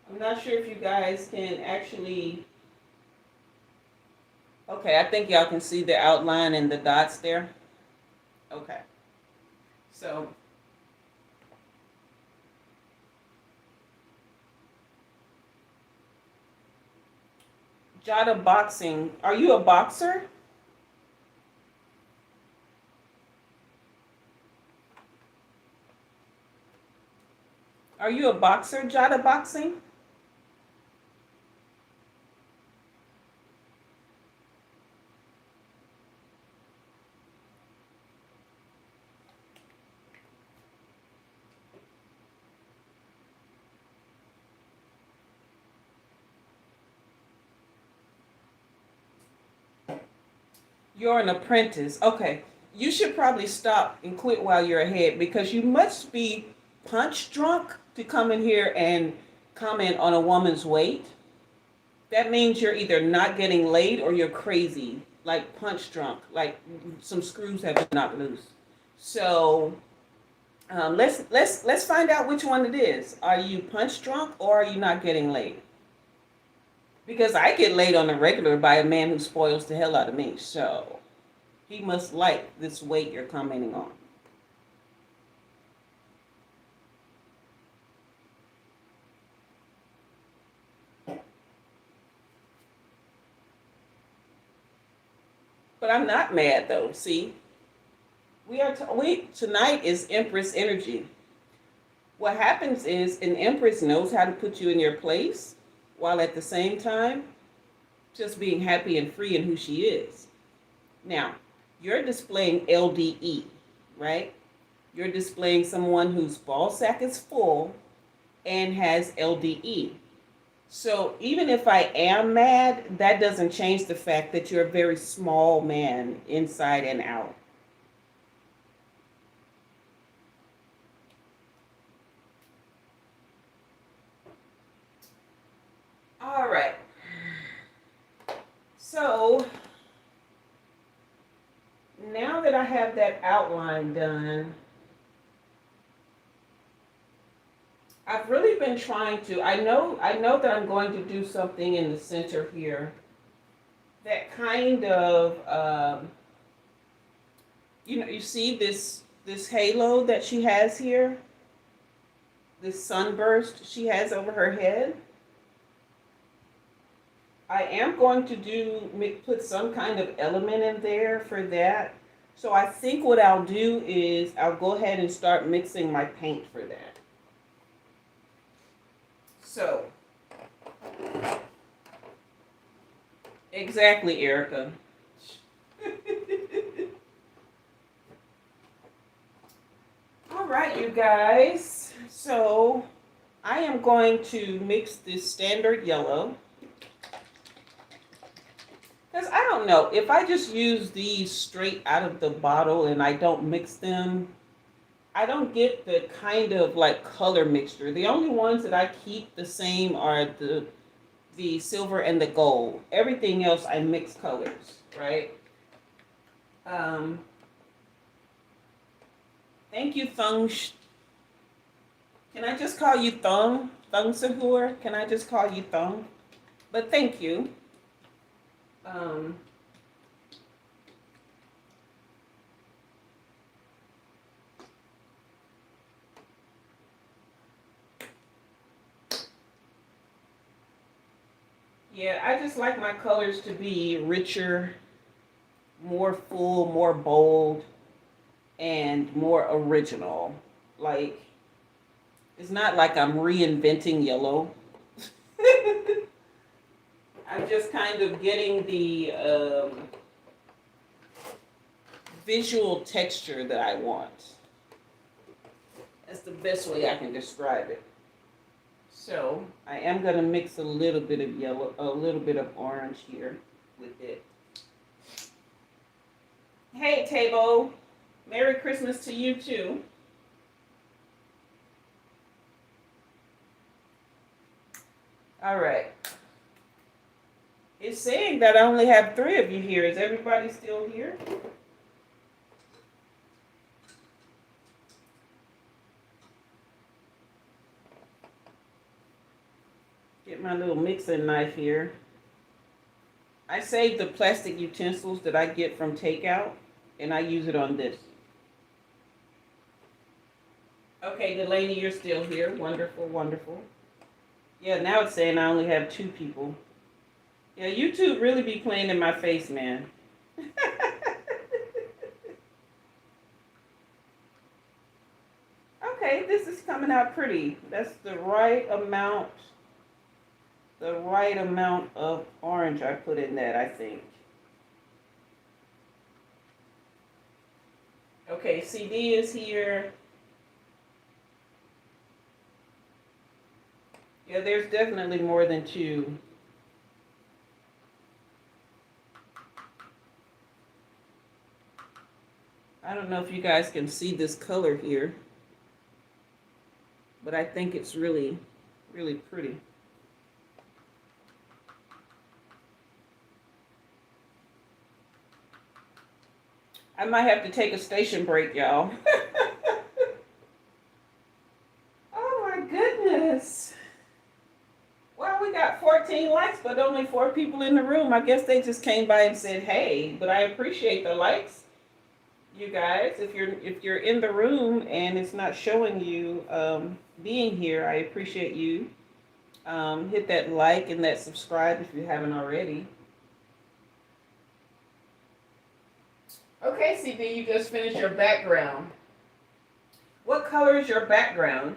I'm not sure if you guys can actually. Okay, I think y'all can see the outline and the dots there. Okay. So, Jada Boxing, are you a boxer? Are you a boxer, Jada Boxing? You're an apprentice. Okay. You should probably stop and quit while you're ahead because you must be punch drunk to come in here and comment on a woman's weight. That means you're either not getting laid or you're crazy, like punch drunk, like some screws have been knocked loose. So let's find out which one it is. Are you punch drunk or are you not getting laid? Because I get laid on a regular by a man who spoils the hell out of me. So he must like this weight you're commenting on. But I'm not mad though. See, we tonight is Empress energy. What happens is an Empress knows how to put you in your place while at the same time just being happy and free in who she is. Now, you're displaying LDE, right? You're displaying someone whose ball sack is full and has LDE. So even if I am mad, that doesn't change the fact that you're a very small man inside and out. All right. So now that I have that outline done, I've really been trying to. I know that I'm going to do something in the center here that kind of you see this halo that she has here, this sunburst she has over her head. I am going to put some kind of element in there for that. So I think what I'll do is I'll go ahead and start mixing my paint for that. So, exactly, Erica. All right, you guys. So I am going to mix this standard yellow. Because I don't know, if I just use these straight out of the bottle and I don't mix them, I don't get the kind of like color mixture. The only ones that I keep the same are the silver and the gold. Everything else I mix colors, right? Um, Thank you, Thung. Can I just call you Thung? Thung Sahur? Can I just call you Thung? But thank you. Um, yeah, I just like my colors to be richer, more full, more bold, and more original. Like, it's not like I'm reinventing yellow. I'm just kind of getting the visual texture that I want. That's the best way I can describe it. So I am going to mix a little bit of yellow, a little bit of orange here with it. Hey, Tabo. Merry Christmas to you too. All right. It's saying that I only have 3 of you here. Is everybody still here? Get my little mixing knife here. I save the plastic utensils that I get from takeout and I use it on this. Okay, Delaney, you're still here. Wonderful, wonderful. Yeah, now it's saying I only have 2 people. Yeah, YouTube really be playing in my face, man. Okay, this is coming out pretty. That's the right amount of orange I put in that, I think. Okay, CD is here. Yeah, there's definitely more than 2. don't know if you guys can see this color here, but I think it's really, really pretty. I might have to take a station break, y'all. Oh my goodness. Well, we got 14 likes, but only 4 people in the room. I guess they just came by and said, "Hey," but I appreciate the likes, you guys. If you're in the room and it's not showing you being here, I appreciate you. Hit that like and that subscribe if you haven't already. Okay, CD, you just finished your background. What color is your background?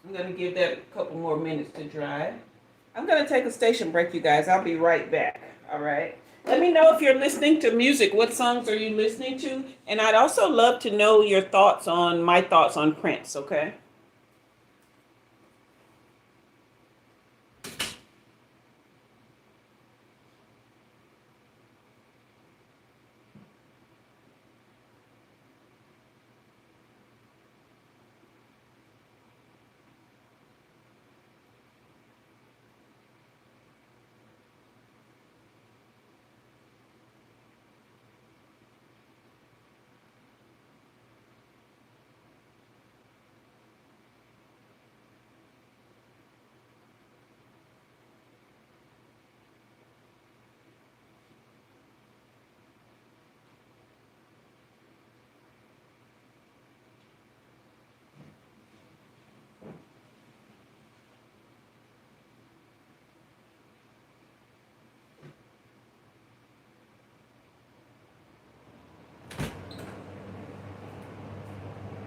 I'm going to give that a couple more minutes to dry. I'm going to take a station break, you guys. I'll be right back. All right. Let me know if you're listening to music. What songs are you listening to? And I'd also love to know your thoughts on my thoughts on Prince, okay?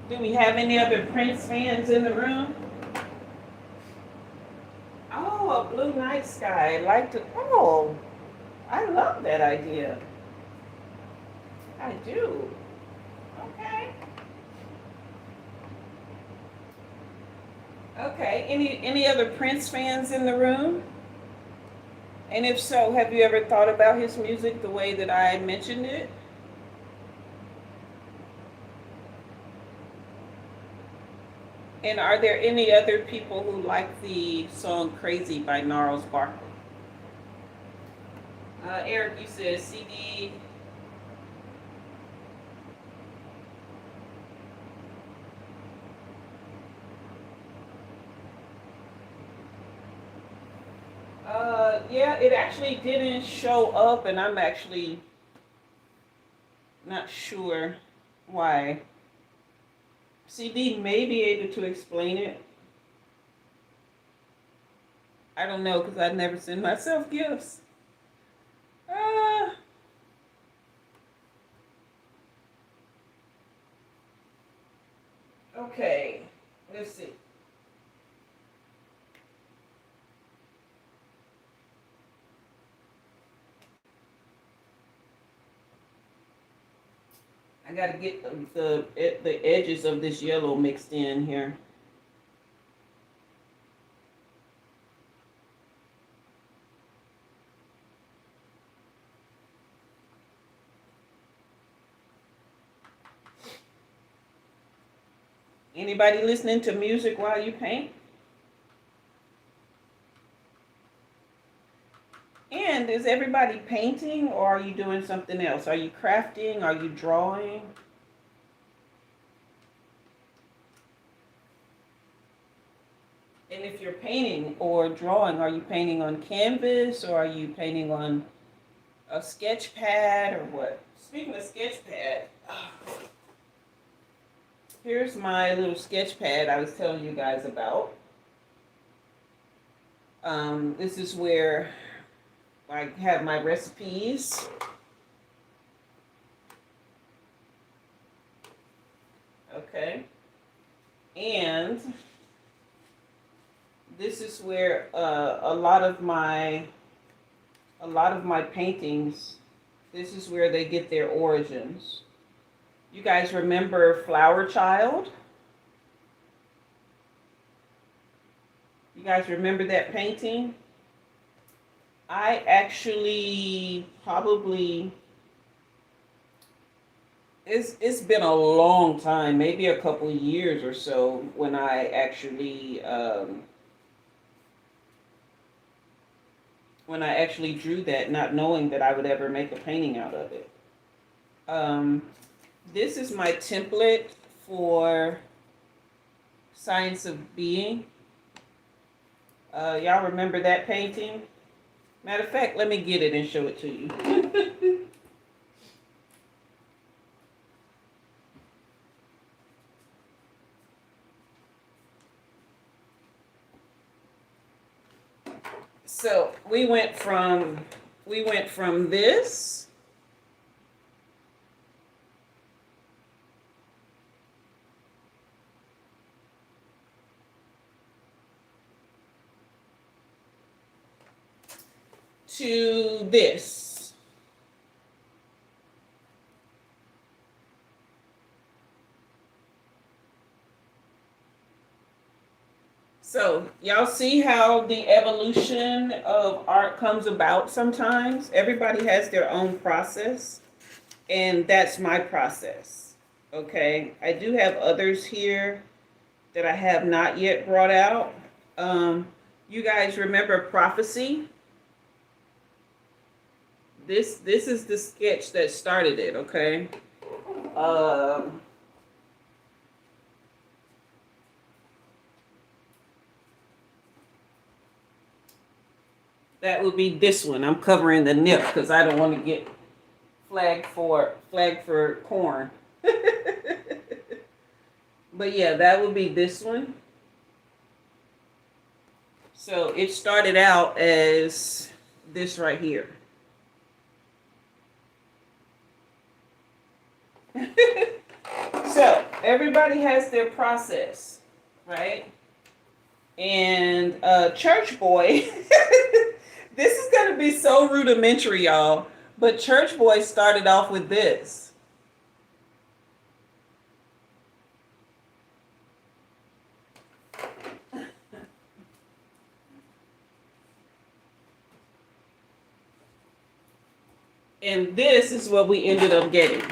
Do we have any other Prince fans in the room? Oh, a blue night sky. I'd like to. Oh, I love that idea. I do. Okay. Okay. Any other Prince fans in the room? And if so, have you ever thought about his music the way that I mentioned it? And are there any other people who like the song Crazy by Gnarls Barkley? Eric, you said CD. Yeah, it actually didn't show up, and I'm actually not sure why. CD may be able to explain it. I don't know because I never send myself gifts. Uh, okay, let's see. I gotta get the edges of this yellow mixed in here. Anybody listening to music while you paint? And is everybody painting or are you doing something else? Are you crafting? Are you drawing? And if you're painting or drawing, are you painting on canvas or are you painting on a sketch pad or what? Speaking of sketch pad, here's my little sketch pad I was telling you guys about. This is where I have my recipes. Okay. And this is where a lot of my paintings, this is where they get their origins. You guys remember Flower Child? You guys remember that painting? I actually probably it's been a long time, maybe a couple of years or so, when I actually drew that, not knowing that I would ever make a painting out of it. Um, this is my template for Science of Being. Y'all remember that painting? Matter of fact, let me get it and show it to you. So we went from this to this. So y'all see how the evolution of art comes about sometimes? Everybody has their own process, and that's my process. Okay, I do have others here that I have not yet brought out. Um, you guys remember prophecy? This is the sketch that started it. Okay. Um, that would be this one. I'm covering the nip because I don't want to get flagged for corn. But yeah, that would be this one. So it started out as this right here. So everybody has their process, right? And church boy, this is gonna be so rudimentary, y'all. But church boy started off with this. And this is what we ended up getting.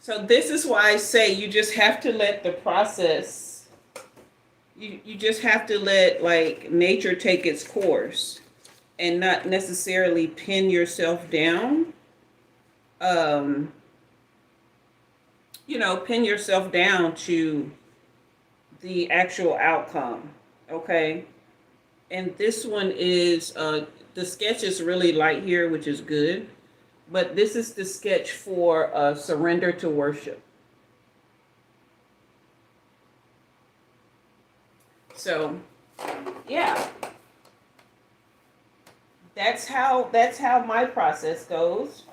So this is why I say you just have to let the process, you just have to let like nature take its course and not necessarily pin yourself down. Um, pin yourself down to the actual outcome. Okay. And this one is, the sketch is really light here, which is good. But this is the sketch for surrender to worship. So, yeah, that's how my process goes.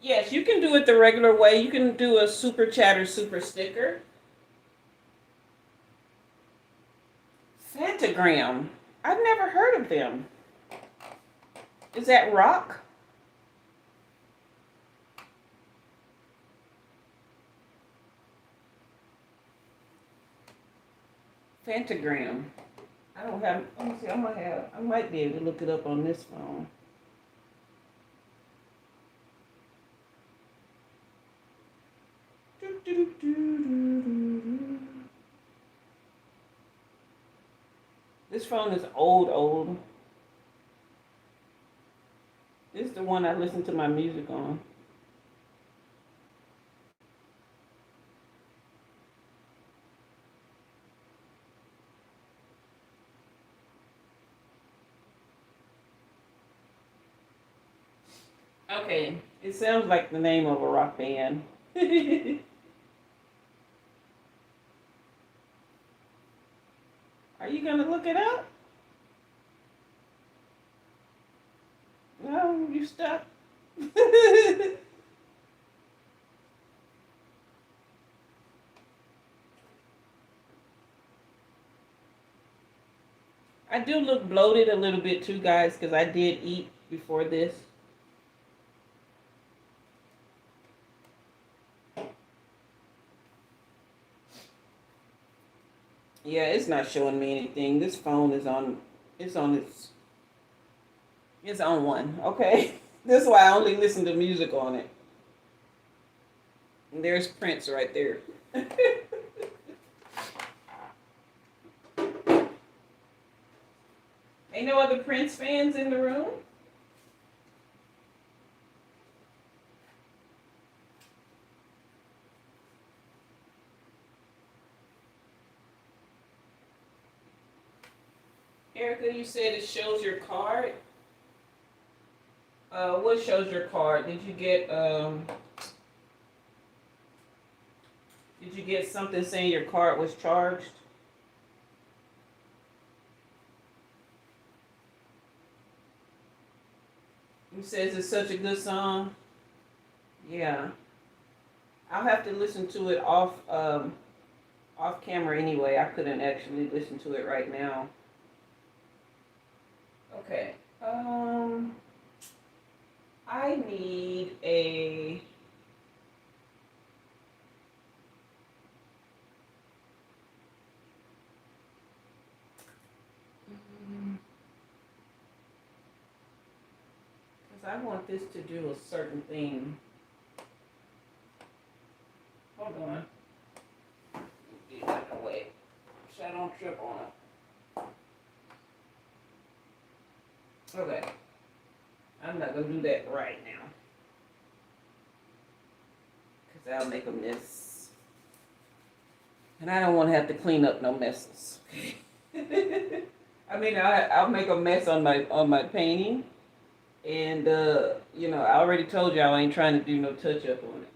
Yes, you can do it the regular way. You can do a super chat or super sticker. Fantagram. I've never heard of them. Is that rock? Fantagram. I don't have. Let me see. I might be able to look it up on this phone. This phone is old. This is the one I listen to my music on. Okay, it sounds like the name of a rock band. Are you gonna look it up? No, you stuck. I do look bloated a little bit too, guys, because I did eat before this. Yeah, it's not showing me anything. This phone is on. It's on its. It's on one. Okay. This is why I only listen to music on it. And there's Prince right there. Ain't no other Prince fans in the room? Erica, you said it shows your card. What shows your card? Did you get something saying your card was charged? You says it's such a good song. Yeah. I'll have to listen to it off camera anyway. I couldn't actually listen to it right now. Okay. I need a because I want this to do a certain thing. Hold on. Get out of the way so I don't trip on it. Okay. I'm not gonna do that right now because that'll make a mess, and I don't want to have to clean up no messes. I mean, I'll make a mess on my painting, and I already told you I ain't trying to do no touch up on it.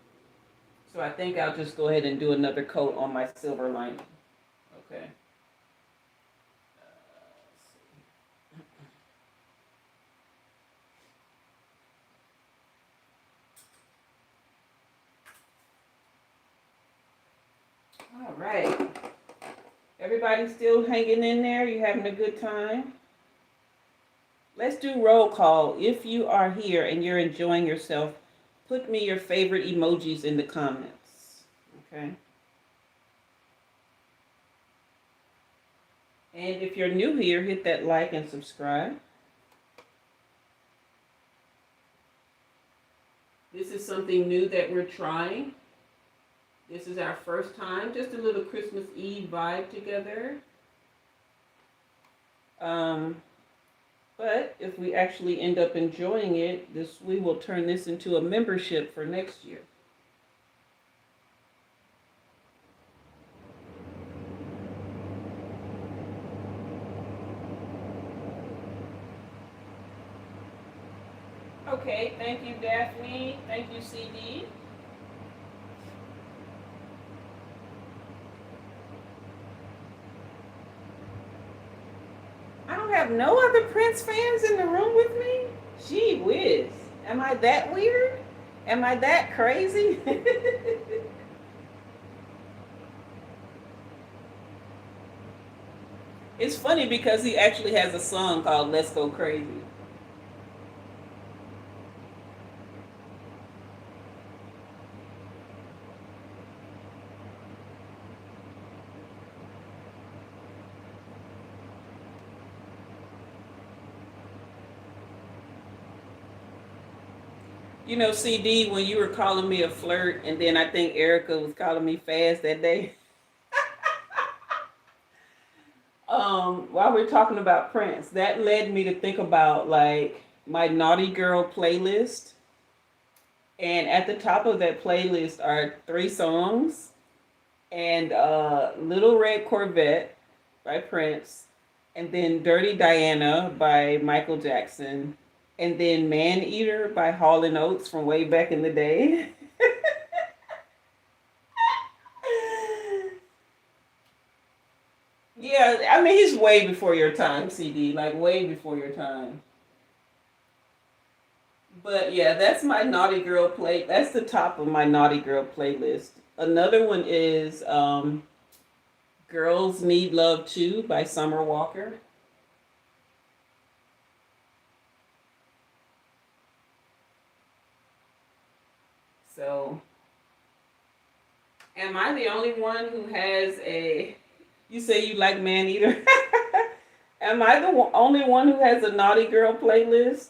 So I think I'll just go ahead and do another coat on my silver lining. Okay. All right. Everybody still hanging in there? You having a good time? Let's do roll call. If you are here and you're enjoying yourself, put me your favorite emojis in the comments. Okay. And if you're new here, hit that like and subscribe. This is something new that we're trying. This is our first time, just a little Christmas Eve vibe together. But if we actually end up enjoying it, we will turn this into a membership for next year. Okay, thank you, Daphne. Thank you, CD. I don't have no other Prince fans in the room with me? Gee whiz. Am I that weird? Am I that crazy? It's funny because he actually has a song called Let's Go Crazy. CD, when you were calling me a flirt, and then I think Erica was calling me fast that day. While we're talking about Prince, that led me to think about like my naughty girl playlist. And at the top of that playlist are 3 songs, and Little Red Corvette by Prince, and then Dirty Diana by Michael Jackson, and then Man Eater by Hall and Oates from way back in the day. Yeah, I mean he's way before your time, CD, like way before your time. But yeah, that's my naughty girl play. That's the top of my naughty girl playlist. Another one is Girls Need Love Too by Summer Walker. So, am I the only one who has a You say you like Man Eater. Am I the only one who has a Naughty Girl playlist?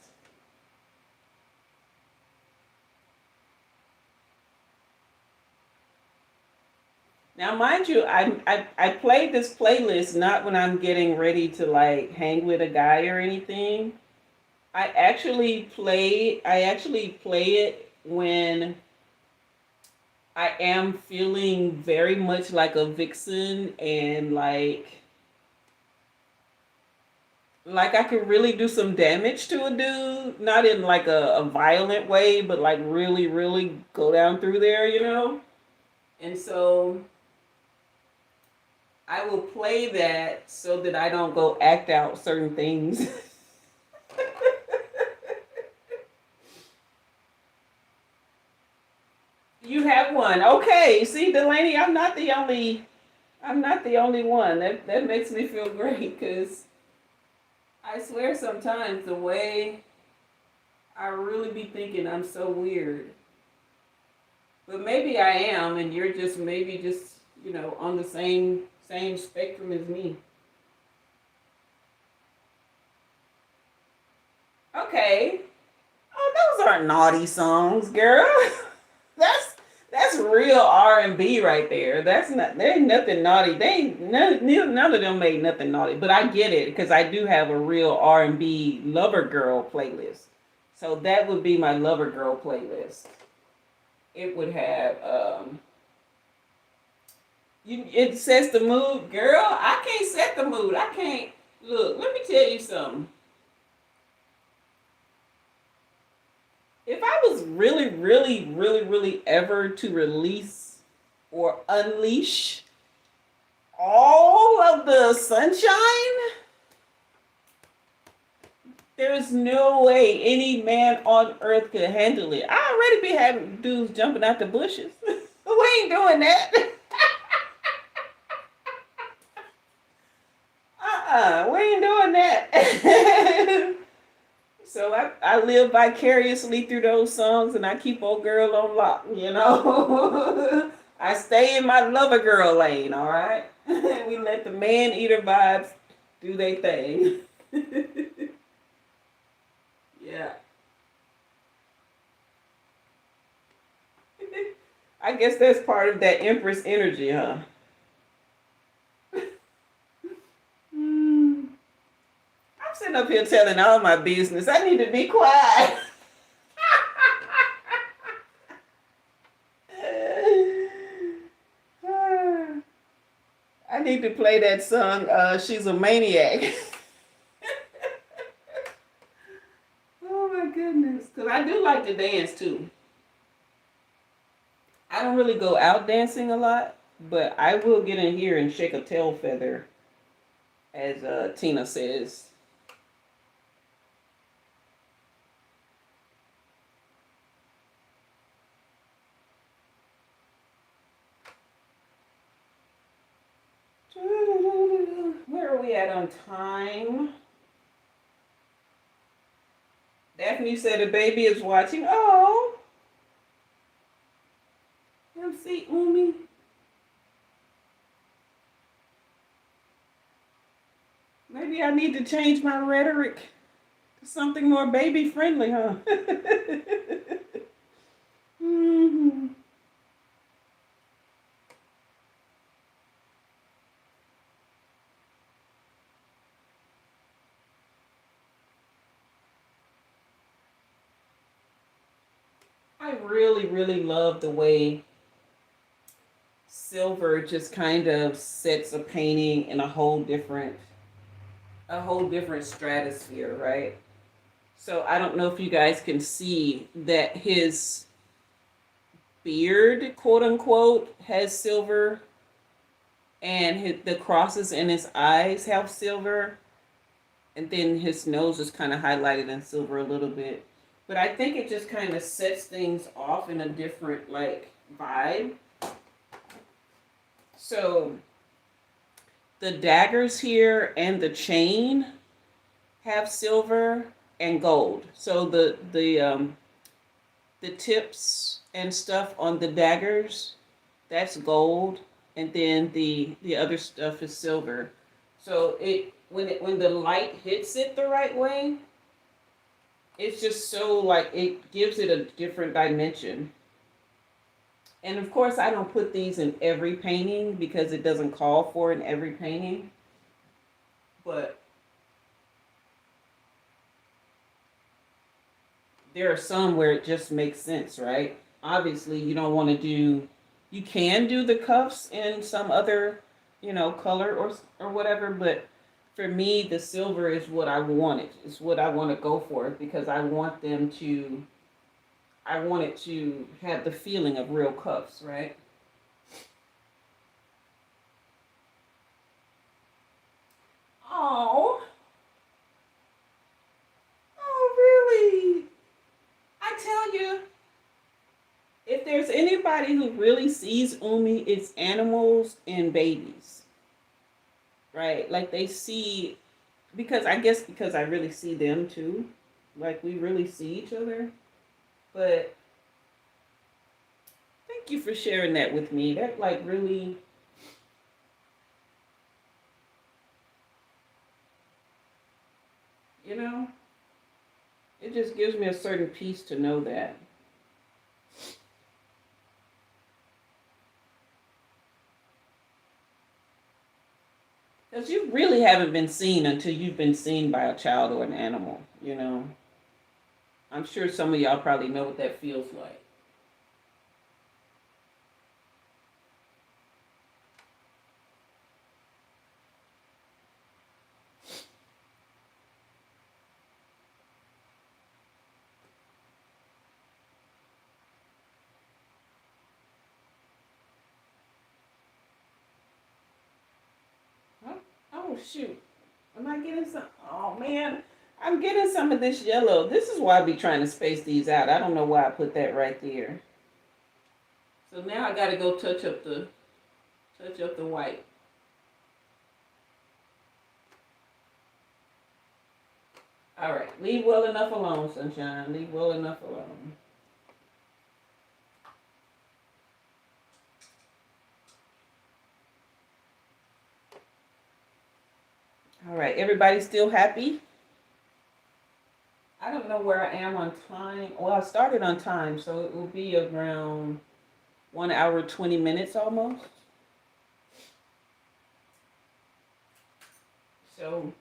Now, mind you, I played this playlist not when I'm getting ready to like hang with a guy or anything. I actually play it when I am feeling very much like a vixen and like I could really do some damage to a dude, not in like a violent way, but like really, really go down through there, you know? And so I will play that so that I don't go act out certain things. You have one. Okay. See, Delaney, I'm not the only one. That makes me feel great because I swear sometimes the way I really be thinking I'm so weird. But maybe I am and you're just maybe just, on the same spectrum as me. Okay. Oh, those aren't naughty songs, girl. That's that's real R&B right there. That's not there ain't nothing naughty. They ain't none of them made nothing naughty. But I get it because I do have a real R&B lover girl playlist. So that would be my lover girl playlist. It would have it sets the mood, girl. I can't set the mood. I can't look. Let me tell you something. If I was really, really, really, really ever to release or unleash all of the sunshine, there's no way any man on earth could handle it. I already be having dudes jumping out the bushes. We ain't doing that. We ain't doing that. So I live vicariously through those songs and I keep old girl on lock, you know? I stay in my lover girl lane, all right? We let the man eater vibes do their thing. Yeah. I guess that's part of that Empress energy, huh? I'm sitting up here telling all my business. I need to be quiet. I need to play that song, She's a Maniac. Oh my goodness. Because I do like to dance too. I don't really go out dancing a lot, but I will get in here and shake a tail feather, as Tina says. Where are we at on time? Daphne said the baby is watching. Oh, MC Umi. Maybe I need to change my rhetoric to something more baby friendly, huh? Hmm. I really, really love the way silver just kind of sets a painting in a whole different stratosphere, right? So I don't know if you guys can see that his beard, quote unquote, has silver, and the crosses in his eyes have silver, and then his nose is kind of highlighted in silver a little bit. But I think it just kind of sets things off in a different like vibe. So the daggers here and the chain have silver and gold. So the tips and stuff on the daggers, that's gold, and then the other stuff is silver. So when the light hits it the right way, it's just so like it gives it a different dimension. And of course, I don't put these in every painting because it doesn't call for it in every painting. But there are some where it just makes sense, right? Obviously, you don't want to do, you can do the cuffs in some other, color or whatever, but for me, the silver is what I wanted. It's what I want to go for because I want it to have the feeling of real cuffs, right? Oh, oh, really? I tell you, if there's anybody who really sees Umi, it's animals and babies, right? Like they see, because I guess because I really see them too. Like we really see each other. But thank you for sharing that with me. That like really, you know, it just gives me a certain peace to know that. Because you really haven't been seen until you've been seen by a child or an animal. I'm sure some of y'all probably know what that feels like. Oh, oh shoot. Am I getting some? Oh man, I'm getting some of this yellow. This is why I be trying to space these out. I don't know why I put that right there. So now I got to go touch up the white. All right, leave well enough alone, sunshine. Leave well enough alone. All right, everybody still happy? I don't know where I am on time. Well, I started on time, so it will be around 1 hour 20 minutes almost. So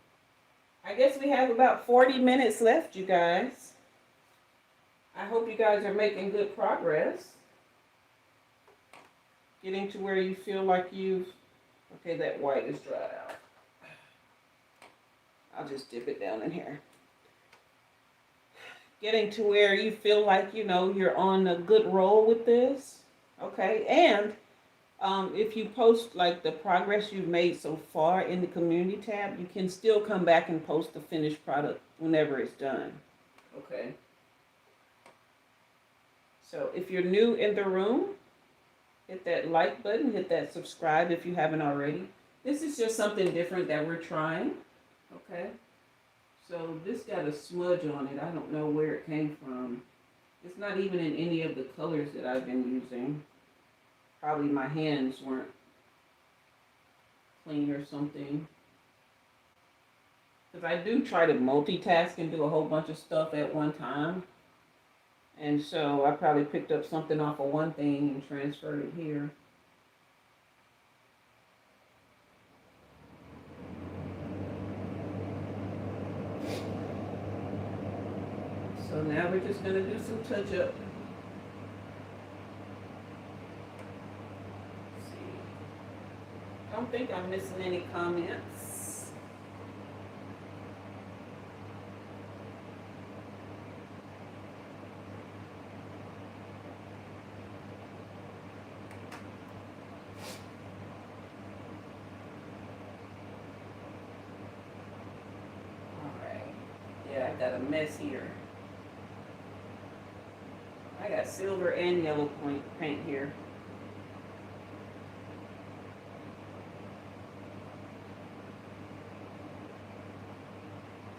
I guess we have about 40 minutes left, you guys. I hope you guys are making good progress. Getting to where you feel like you've. Okay, that white is dried out. I'll just dip it down in here. Getting to where you feel like, you're on a good roll with this. Okay, and if you post like the progress you've made so far in the community tab, you can still come back and post the finished product whenever it's done. Okay. So if you're new in the room, hit that like button, hit that subscribe if you haven't already. This is just something different that we're trying. Okay. So this got a smudge on it. I don't know where it came from. It's not even in any of the colors that I've been using. Probably my hands weren't clean or something. Because I do try to multitask and do a whole bunch of stuff at one time. And so I probably picked up something off of one thing and transferred it here. So now we're just going to do some touch up. I don't think I'm missing any comments. Alright. Yeah, I got a mess here. I got silver and yellow paint here.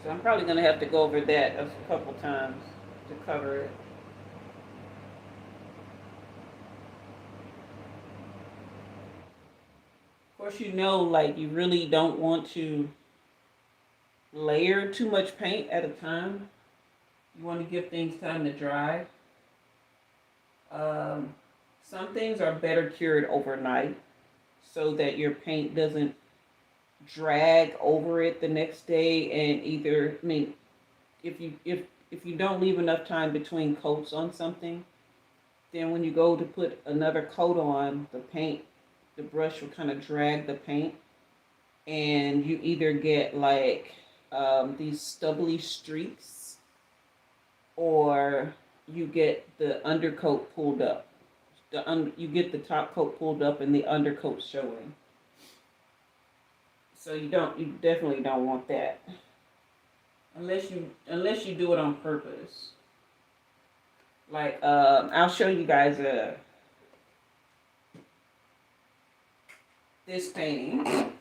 So I'm probably going to have to go over that a couple times to cover it. course, like you really don't want to layer too much paint at a time. You want to give things time to dry. Um, some things are better cured overnight so that your paint doesn't drag over it the next day. And either, I mean, if you don't leave enough time between coats on something, then when you go to put another coat on, the brush will kind of drag the paint, and you either get like these stubbly streaks, or you get the undercoat pulled up. You get the top coat pulled up and the undercoat showing. So you definitely don't want that unless you do it on purpose. Like I'll show you guys this painting.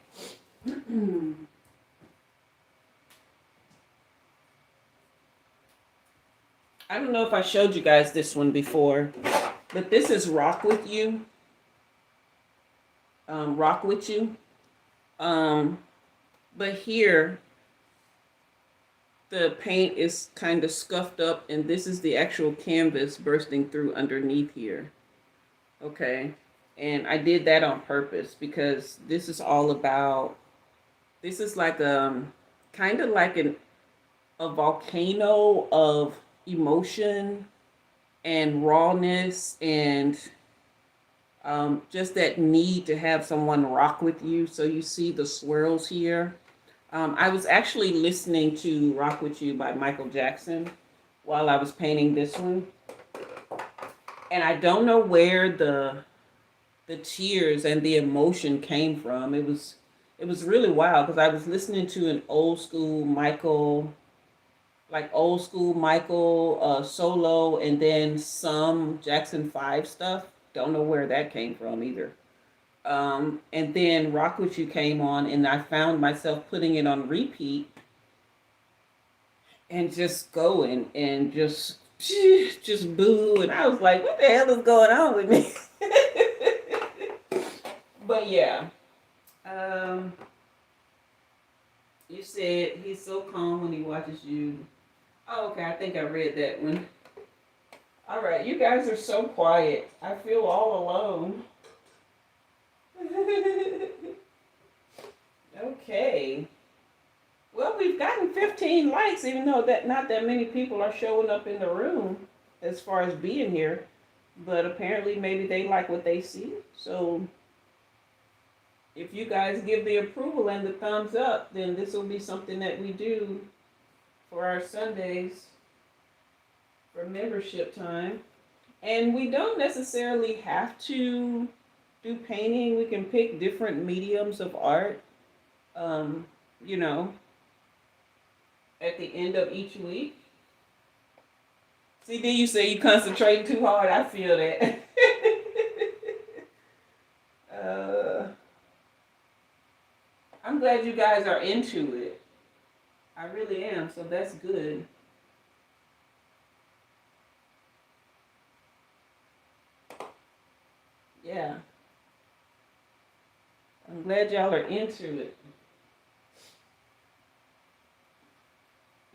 I don't know if I showed you guys this one before, but this is Rock With You. Rock With You. But here, the paint is kind of scuffed up, and this is the actual canvas bursting through underneath here. Okay. And I did that on purpose because this is all about, this is like kind of like a volcano of emotion and rawness, and just that need to have someone rock with you. So you see the swirls here. I was actually listening to Rock With You by Michael Jackson while I was painting this one. And I don't know where the tears and the emotion came from. It was really wild because I was listening to an old school Michael solo, and then some Jackson 5 stuff. Don't know where that came from either. And then Rock With You came on, and I found myself putting it on repeat and just going and just boo. And I was like, what the hell is going on with me? But yeah. You said he's so calm when he watches you. Oh, okay, I think I read that one. All right, you guys are so quiet. I feel all alone. Okay. Well, we've gotten 15 likes, even though that not that many people are showing up in the room as far as being here. But apparently maybe they like what they see. So if you guys give the approval and the thumbs up, then this will be something that we do for our Sundays for membership time. And we don't necessarily have to do painting. We can pick different mediums of art, you know, at the end of each week. CD, you say you concentrate too hard. I feel that. I'm glad you guys are into it. I really am, so that's good. Yeah. I'm glad y'all are into it.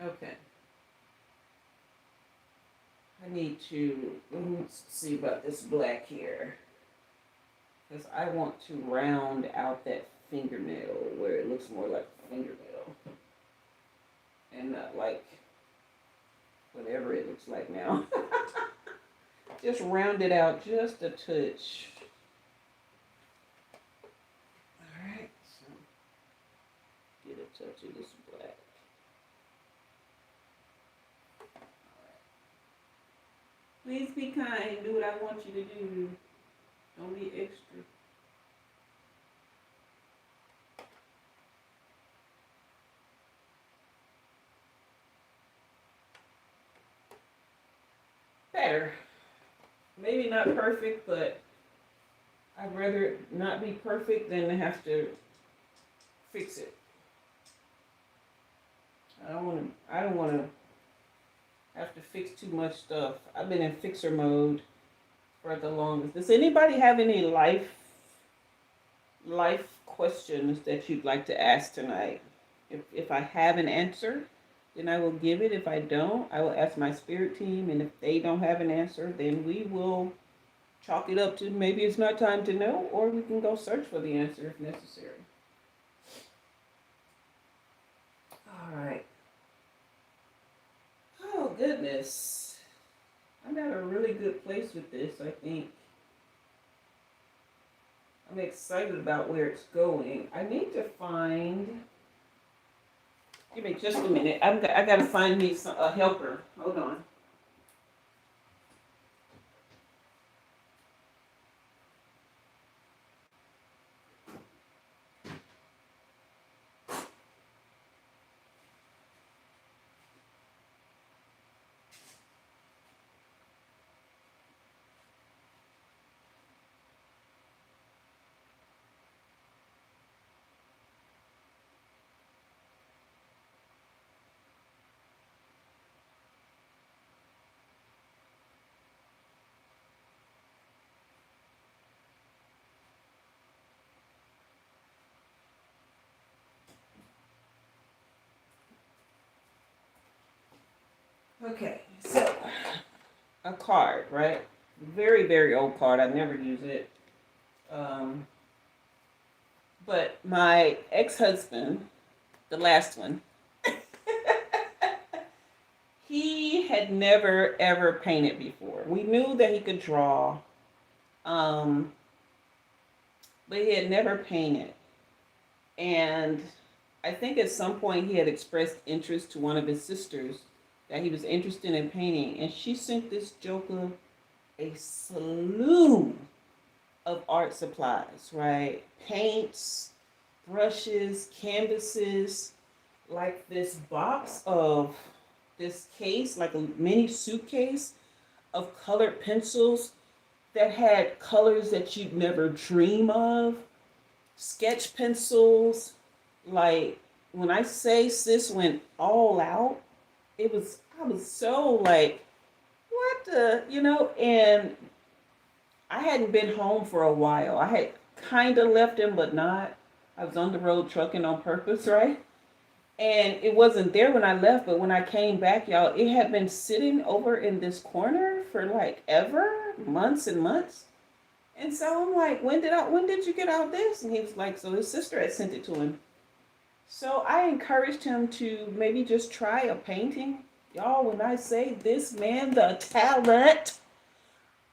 Okay. I need to, let's see about this black here. Because I want to round out that fingernail where it looks more like a fingernail. And not like whatever it looks like now. Just round it out just a touch. Alright, so get a touch of this black. Alright. Please be kind. Do what I want you to do. Don't be extra. Better. Maybe not perfect, but I'd rather it not be perfect than to have to fix it. I don't want to have to fix too much stuff. I've been in fixer mode for the longest. Does anybody have any life questions that you'd like to ask tonight. If I have an answer, then I will give it. If I don't, I will ask my spirit team. And if they don't have an answer, then we will chalk it up to maybe it's not time to know, or we can go search for the answer if necessary. All right. Oh, goodness. I'm at a really good place with this, I think. I'm excited about where it's going. I need to find. Give me just a minute. I got to find me a helper. Hold on. Okay, so a card, right? Very, very old card. I never use it. Um, but my ex-husband, the last one, he had never ever painted before. We knew that he could draw, um, but he had never painted. And I think at some point he had expressed interest to one of his sisters that he was interested in painting, and she sent this joker a slew of art supplies, right? Paints, brushes, canvases, like this box of this case, like a mini suitcase of colored pencils that had colors that you'd never dream of, sketch pencils. Like, when I say sis went all out, I was so like, what the, and I hadn't been home for a while. I had kind of left him, but not. I was on the road trucking on purpose, right? And it wasn't there when I left, but when I came back, y'all, it had been sitting over in this corner for like ever, months and months. And so I'm like, when did you get out this? And he was like, so his sister had sent it to him. So I encouraged him to maybe just try a painting. Y'all, when I say this man, the talent,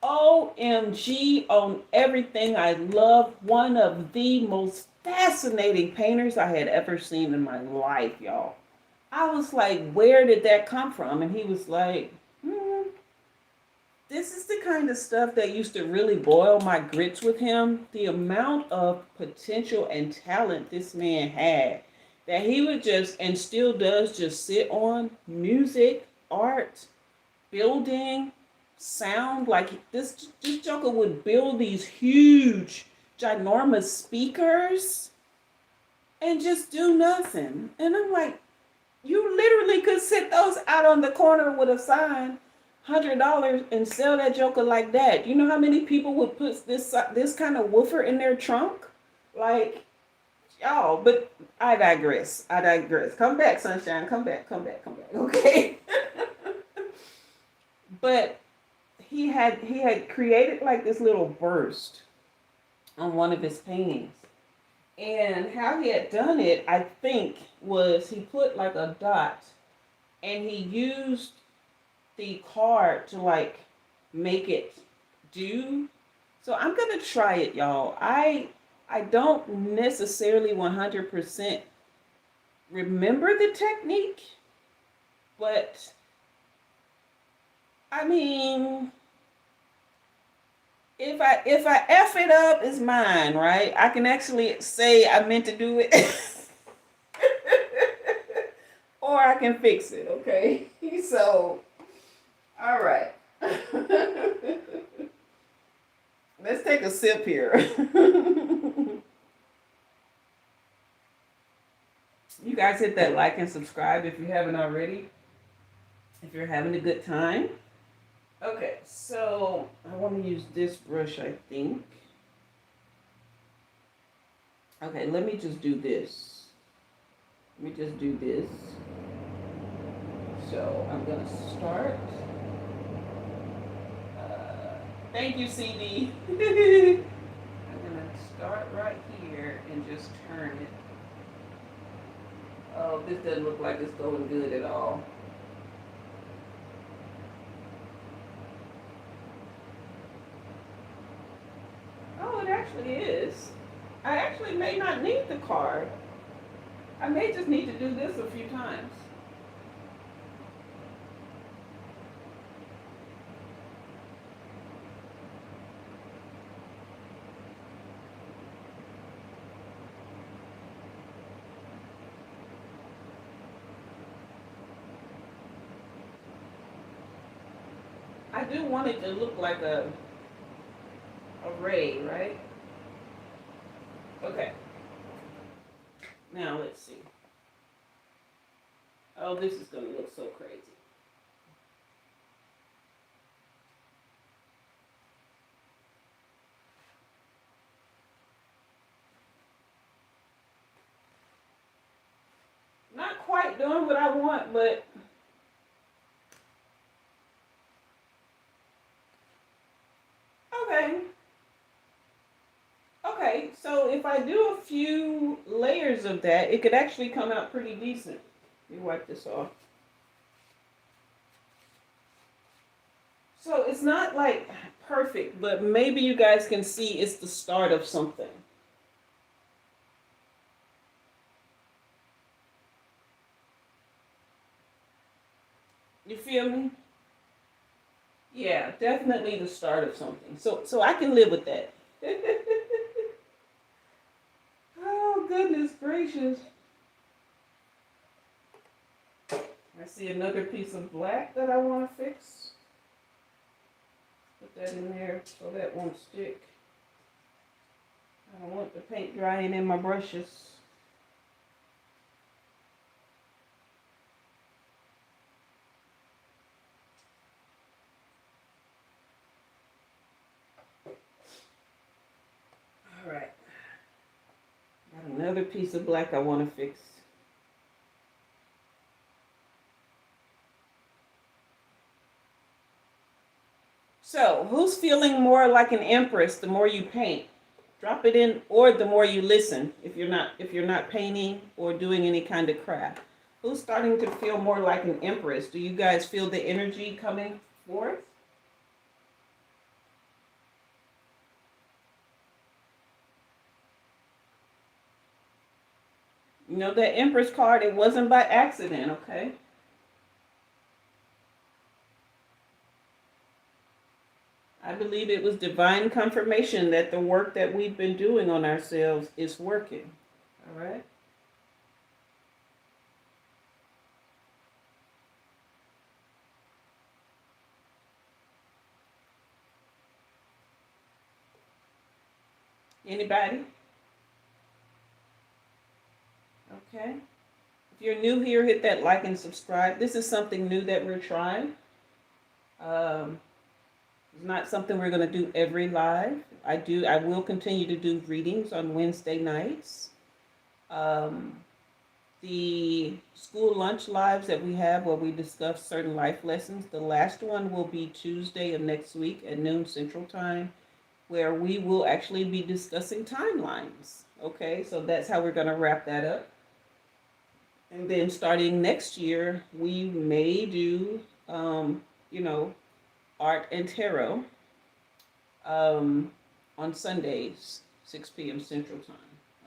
OMG on everything. I love, one of the most fascinating painters I had ever seen in my life, y'all. I was like, where did that come from? And he was like, this is the kind of stuff that used to really boil my grits with him. The amount of potential and talent this man had, that he would just, and still does, just sit on music, art, building, sound. Like this joker would build these huge, ginormous speakers and just do nothing. And I'm like, you literally could sit those out on the corner with a sign, $100, and sell that joker like that. You know how many people would put this kind of woofer in their trunk? Like, y'all, but I digress. I digress. Come back, sunshine. Come back. Come back. Come back. Okay. But he had created like this little burst on one of his paintings. And how he had done it, I think, was he put like a dot and he used the card to like make it do. So I'm gonna try it, y'all. I don't necessarily 100% remember the technique, but I mean, if I F it up, it's mine, right? I can actually say I meant to do it. Or I can fix it, okay? So, all right. Let's take a sip here. You guys hit that like and subscribe if you haven't already. If you're having a good time. Okay, so I want to use this brush, I think. Okay, let me just do this. Let me just do this. So I'm gonna start. Thank you, CD. I'm gonna start right here and just turn it. Oh, this doesn't look like it's going good at all. Oh, it actually is. I actually may not need the card. I may just need to do this a few times. I do want it to look like a ray, right? Okay. Now let's see. Oh, this is gonna look so crazy. Not quite doing what I want, but okay. Okay, so if I do a few layers of that, it could actually come out pretty decent. Let me wipe this off. So it's not like perfect, but maybe you guys can see it's the start of something. You feel me? Yeah, definitely the start of something. So I can live with that. Oh goodness gracious. I see another piece of black that I want to fix. Put that in there so that won't stick. I don't want the paint drying in my brushes. All right. Got another piece of black I want to fix. So, who's feeling more like an empress the more you paint? Drop it in, or the more you listen if you're not painting or doing any kind of craft. Who's starting to feel more like an empress? Do you guys feel the energy coming forth? You know that empress card, it wasn't by accident, okay? I believe it was divine confirmation that the work that we've been doing on ourselves is working. All right? Anybody? Okay. If you're new here, hit that like and subscribe. This is something new that we're trying. Um, it's not something we're going to do every live. I will continue to do readings on Wednesday nights. Um, the school lunch lives that we have where we discuss certain life lessons. The last one will be Tuesday of next week at noon Central Time, where we will actually be discussing timelines. Okay, so that's how we're going to wrap that up. And then starting next year, we may do, you know, art and tarot on Sundays, 6 p.m. Central Time.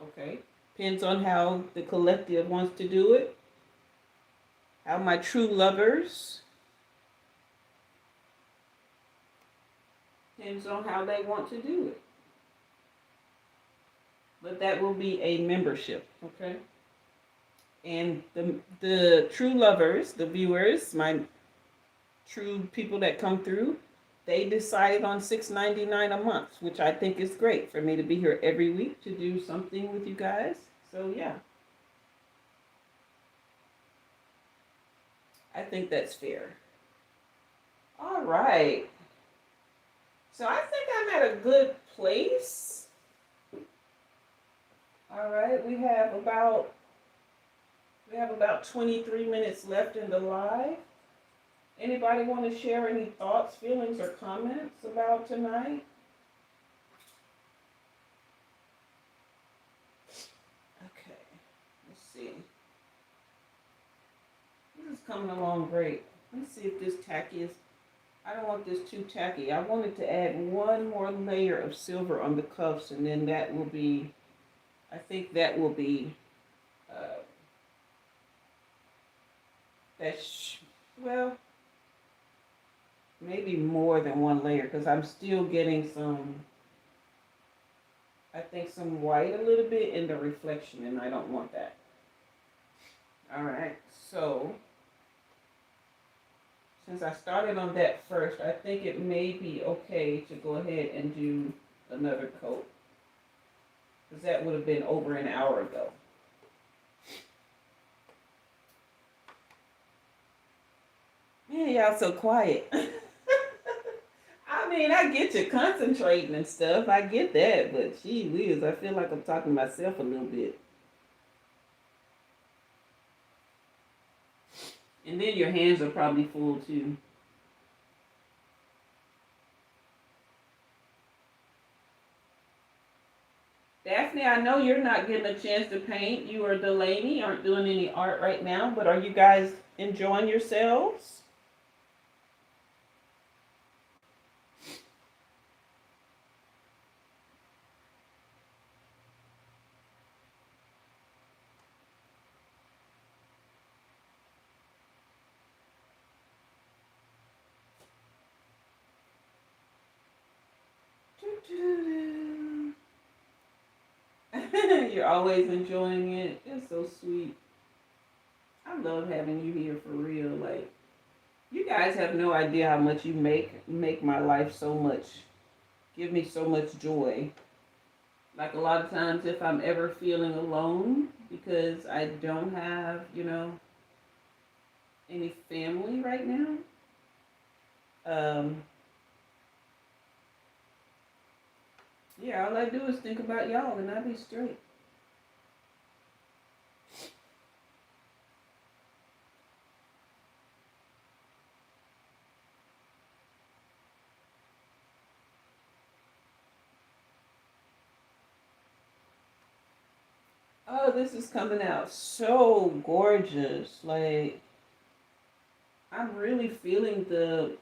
Okay, depends on how the collective wants to do it. How my true lovers, depends on how they want to do it. But that will be a membership. Okay. And the true lovers, the viewers, my true people that come through, they decided on $6.99 a month, which I think is great for me to be here every week to do something with you guys. So yeah, I think that's fair. All right. So I think I'm at a good place. All right, we have about 23 minutes left in the live. Anybody want to share any thoughts, feelings, or comments about tonight? Okay, let's see. This is coming along great. Let's see if this tacky is. I don't want this too tacky. I wanted to add one more layer of silver on the cuffs, and then that will be. I think that will be. Uh, that's well, maybe more than one layer because I'm still getting some. I think some white a little bit in the reflection, and I don't want that. All right, so since I started on that first, I think it may be okay to go ahead and do another coat because that would have been over an hour ago. Man, y'all so quiet. I mean, I get you concentrating and stuff. I get that, but gee whiz, I feel like I'm talking to myself a little bit. And then your hands are probably full too. Daphne, I know you're not getting a chance to paint. You or Delaney aren't doing any art right now, but are you guys enjoying yourselves? You're always enjoying it. It's so sweet. I love having you here for real. Like you guys have no idea how much you make my life so much, give me so much joy. Like a lot of times, if I'm ever feeling alone because I don't have, any family right now, um, yeah, all I do is think about y'all and I'll be straight. Oh, this is coming out so gorgeous. Like I'm really feeling the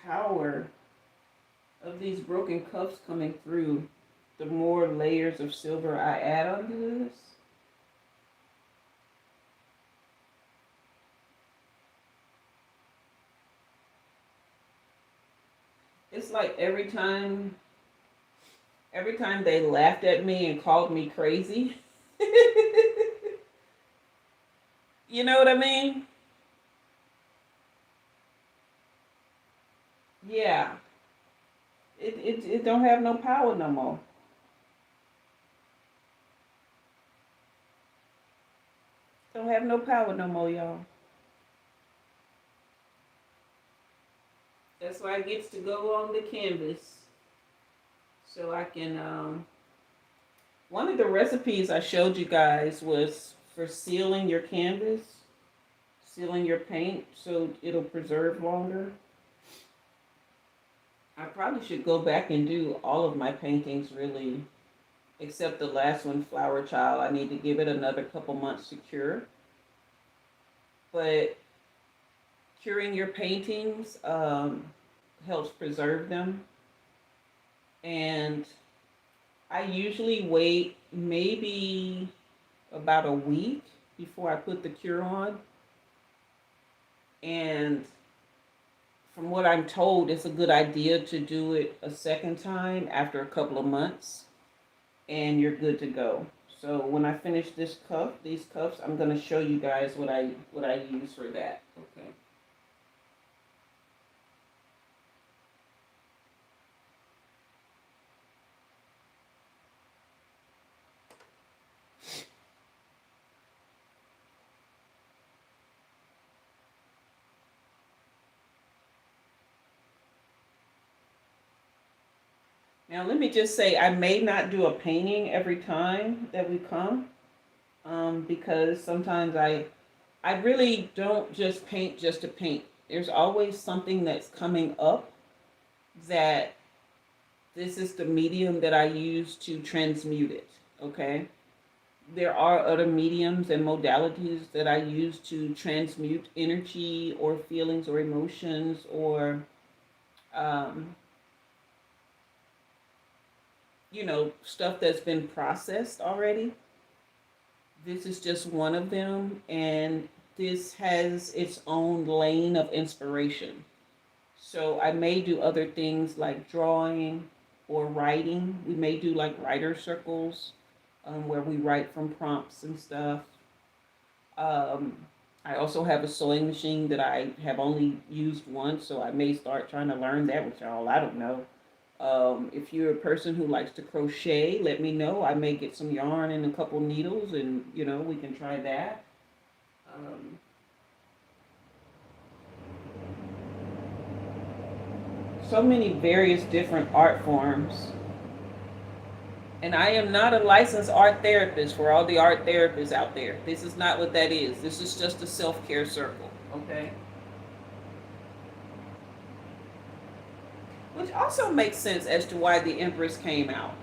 power of these broken cuffs coming through. The more layers of silver I add onto this. It's like every time they laughed at me and called me crazy. You know what I mean? Yeah. It don't have no power no more. Don't have no power no more, y'all. That's why it gets to go on the canvas. So I can one of the recipes I showed you guys was for sealing your canvas, sealing your paint so it'll preserve longer. I probably should go back and do all of my paintings really, except the last one, Flower Child. I need to give it another couple months to cure. But curing your paintings helps preserve them. And I usually wait maybe about a week before I put the cure on. And from what I'm told, it's a good idea to do it a second time after a couple of months, and you're good to go. So when I finish these cuffs, I'm gonna show you guys what I use for that. Okay. Now let me just say, I may not do a painting every time that we come. because sometimes I really don't just paint just to paint. There's always something that's coming up that this is the medium that I use to transmute it. Okay. There are other mediums and modalities that I use to transmute energy or feelings or emotions or, um, stuff that's been processed already. This is just one of them, and this has its own lane of inspiration. So I may do other things like drawing or writing. We may do like writer circles, where we write from prompts and stuff. Um, I also have a sewing machine that I have only used once, so I may start trying to learn that with y'all. I don't know. If you're a person who likes to crochet, let me know. I may get some yarn and a couple needles, and we can try that. Um, so many various different art forms. And I am not a licensed art therapist for all the art therapists out there. This is not what that is. This is just a self care circle, okay? Which also makes sense as to why the Empress came out.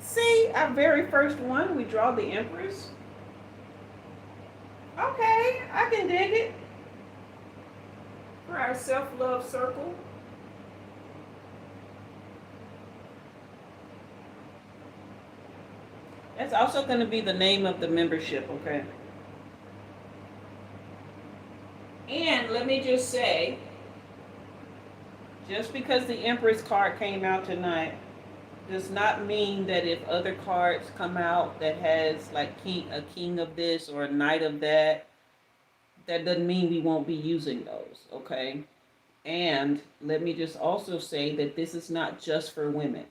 See, our very first one, we draw the Empress. Okay, I can dig it. For our self love circle. That's also going to be the name of the membership, okay? And let me just say, just because the Empress card came out tonight does not mean that if other cards come out that has like a king of this or a knight of that, that doesn't mean we won't be using those, okay? And let me just also say that this is not just for women.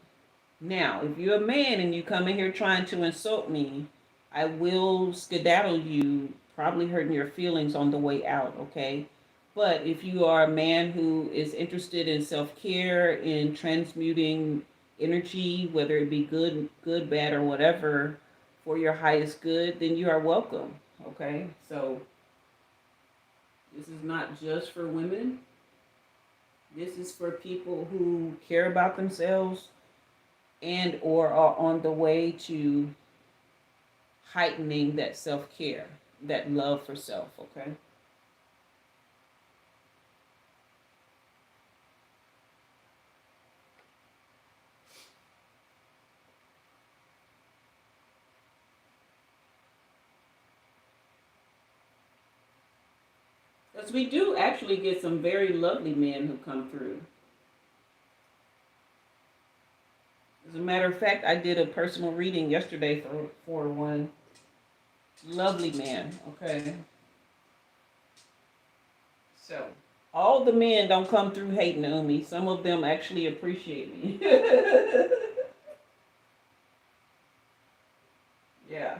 Now, if you're a man and you come in here trying to insult me, I will skedaddle you, probably hurting your feelings on the way out, okay? But if you are a man who is interested in self-care, in transmuting energy, whether it be good, bad, or whatever, for your highest good, then you are welcome, okay? So this is not just for women. This is for people who care about themselves and or are on the way to heightening that self-care, that love for self, okay? Because we do actually get some very lovely men who come through. As a matter of fact, I did a personal reading yesterday for one lovely man, okay? So, all the men don't come through hating Umi. Some of them actually appreciate me. Yeah.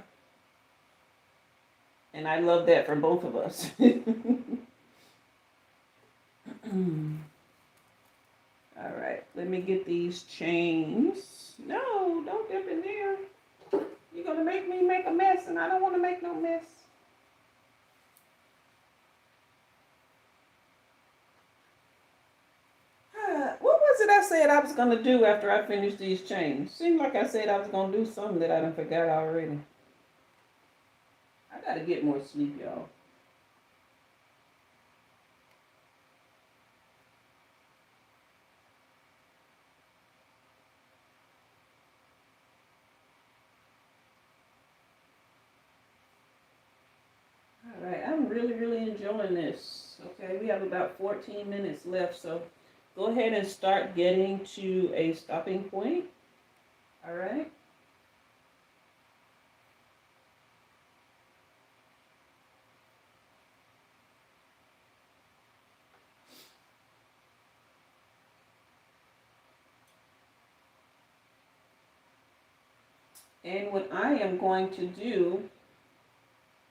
And I love that for both of us. All right, let me get these chains. No, don't dip in there. You're gonna make me make a mess, and I don't want to make no mess. What was it I said I was gonna do after I finished these chains? Seemed like I said I was gonna do something that I done forgot already. I gotta get more sleep, y'all. All right, I'm really, really enjoying this. Okay, we have about 14 minutes left, so go ahead and start getting to a stopping point. All right. And what I am going to do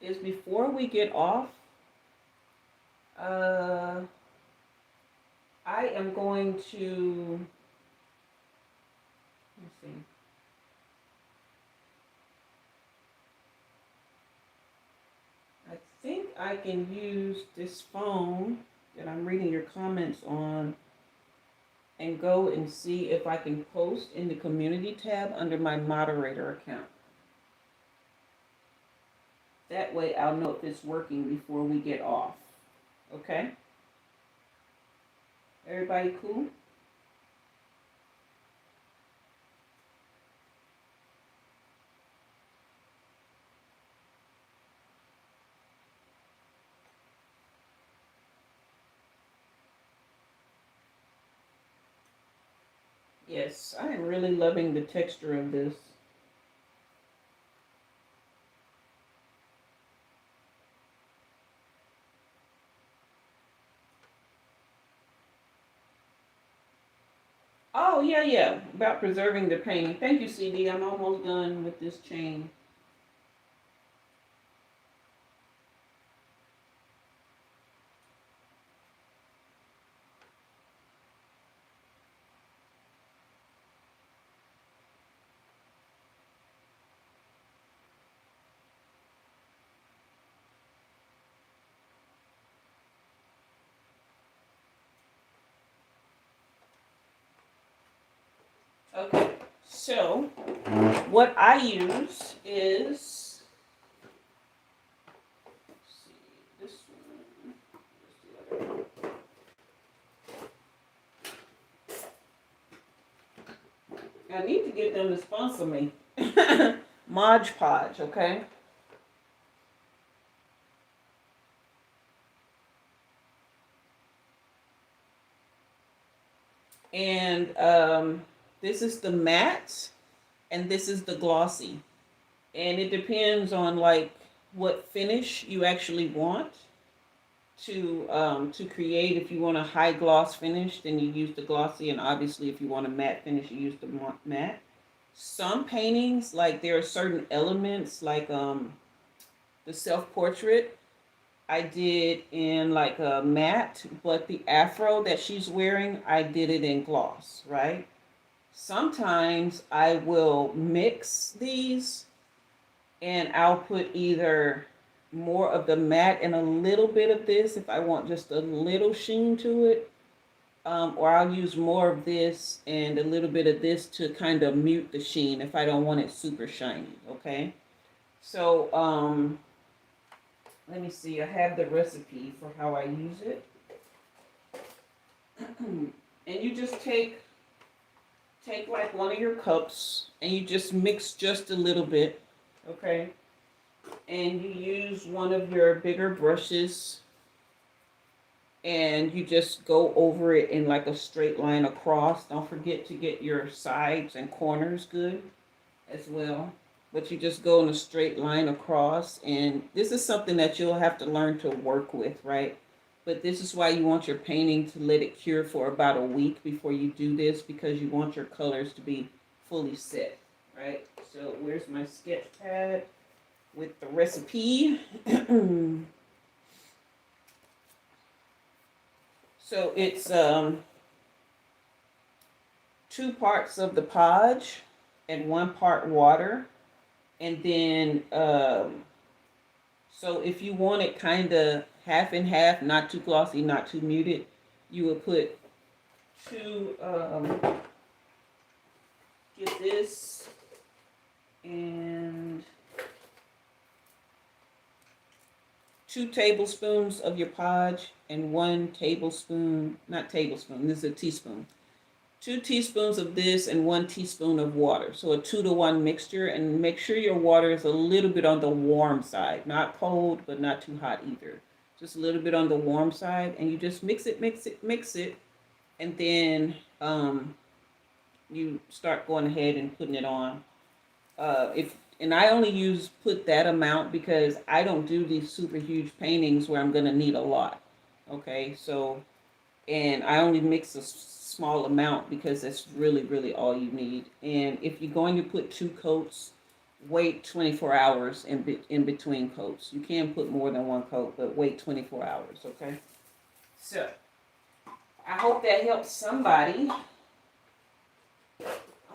is before we get off, uh, I am going to, let's see, I can use this phone that I'm reading your comments on and go and see if I can post in the community tab under my moderator account. That way I'll know if it's working before we get off. Okay? Everybody cool? Yes, I am really loving the texture of this. Oh, yeah, yeah. About preserving the painting. Thank you, CD. I'm almost done with this chain. Okay, so what I use is, let's see, this one. Where's the other one? I need to get them to sponsor me. Mod Podge, okay? And this is the matte, and this is the glossy. And it depends on like what finish you actually want to create. If you want a high gloss finish, then you use the glossy, and obviously if you want a matte finish, you use the matte. Some paintings, like there are certain elements, like the self portrait I did in like a matte, but the afro that she's wearing, I did it in gloss, right? Sometimes I will mix these and I'll put either more of the matte and a little bit of this if I want just a little sheen to it, or I'll use more of this and a little bit of this to kind of mute the sheen if I don't want it super shiny, okay? So, let me see, I have the recipe for how I use it. And you just take like one of your cups and you just mix just a little bit, okay? And you use one of your bigger brushes and you just go over it in like a straight line across. Don't forget to get your sides and corners good as well. But you just go in a straight line across, and this is something that you'll have to learn to work with, right? But this is why you want your painting to let it cure for about a week before you do this, because you want your colors to be fully set, right? So where's my sketch pad with the recipe? So it's 2 parts of the podge and 1 part water. And then, so if you want it kind of half and half, not too glossy, not too muted, you would put 2, get this, and 2 tablespoons of your podge and 1 tablespoon, not tablespoon, this is a teaspoon. 2 teaspoons of this and 1 teaspoon of water. So a 2-to-1 mixture, and make sure your water is a little bit on the warm side, not cold, but not too hot either. Just a little bit on the warm side, and you just mix it, and then you start going ahead and putting it on. And I only put that amount because I don't do these super huge paintings where I'm gonna need a lot. Okay, so, and I only mix a small amount because that's really, really all you need. And if you're going to put 2 coats, wait 24 hours in between coats. You can put more than 1 coat, but wait 24 hours, okay? So, I hope that helps somebody.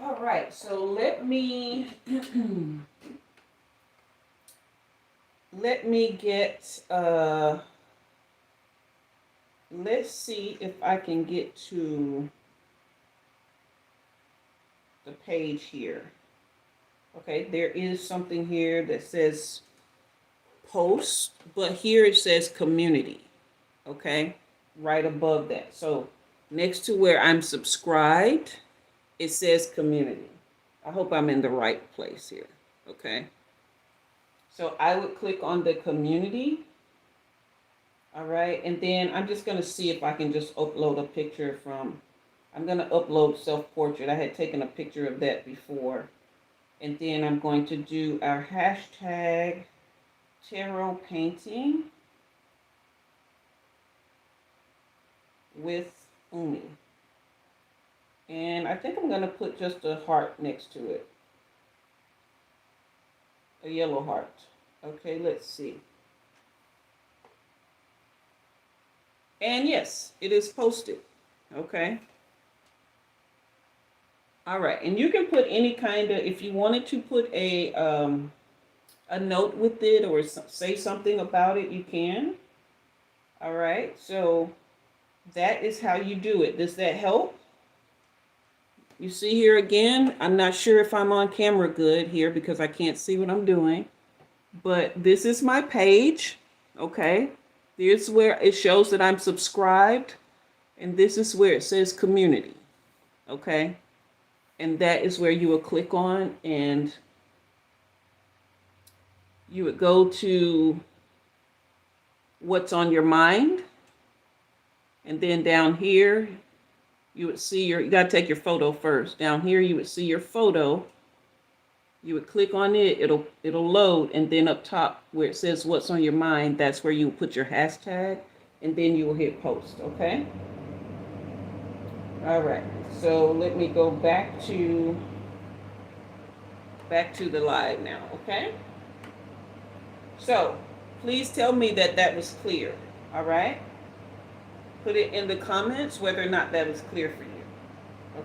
All right, so let me let me get, let's see if I can get to the page here. Okay, there is something here that says post, but here it says community. Okay, right above that. So next to where I'm subscribed, it says community. I hope I'm in the right place here. Okay. So I would click on the community. All right. And then I'm just going to see if I can just upload a picture from, I'm going to upload self-portrait. I had taken a picture of that before. And then I'm going to do our hashtag tarot painting with Umi. And I think I'm going to put just a heart next to it. A yellow heart. Okay, let's see. And yes, it is posted. Okay. All right. And you can put any kind of, if you wanted to put a note with it or say something about it, you can. All right. So that is how you do it. Does that help? You see here again, I'm not sure if I'm on camera good here because I can't see what I'm doing. But this is my page. Okay. Here's where it shows that I'm subscribed. And this is where it says community. Okay. And that is where you will click on and you would go to what's on your mind. And then down here, you would see you got to take your photo first. Down here, you would see your photo. You would click on it, it'll load. And then up top where it says what's on your mind, that's where you put your hashtag. And then you will hit post, okay? All right, so let me go back to the live now, okay? So please tell me that that was clear, all right? Put it in the comments whether or not that was clear for you,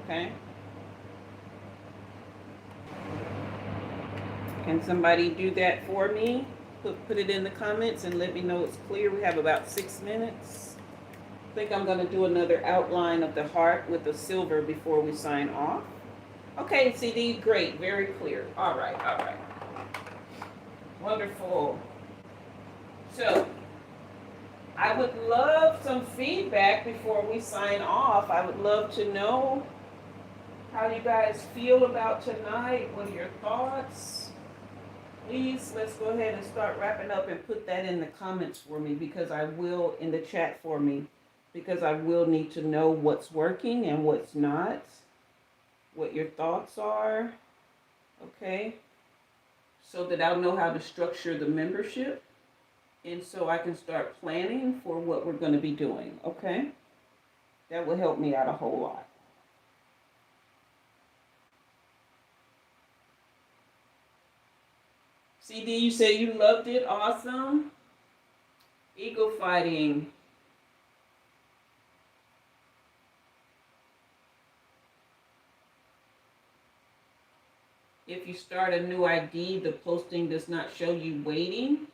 okay? Can somebody do that for me? Put it in the comments and let me know it's clear. We have about 6 minutes. I think I'm gonna do another outline of the heart with the silver before we sign off. Okay, CD, great, very clear. All right. Wonderful. So, I would love some feedback before we sign off. I would love to know how you guys feel about tonight. What are your thoughts? Please, let's go ahead and start wrapping up and put that in the comments for me because I will, in the chat for me, because I will need to know what's working and what's not, what your thoughts are, okay? So that I'll know how to structure the membership. And so I can start planning for what we're going to be doing, okay? That will help me out a whole lot. CD, you said you loved it. Awesome. Ego fighting. If you start a new ID, the posting does not show you waiting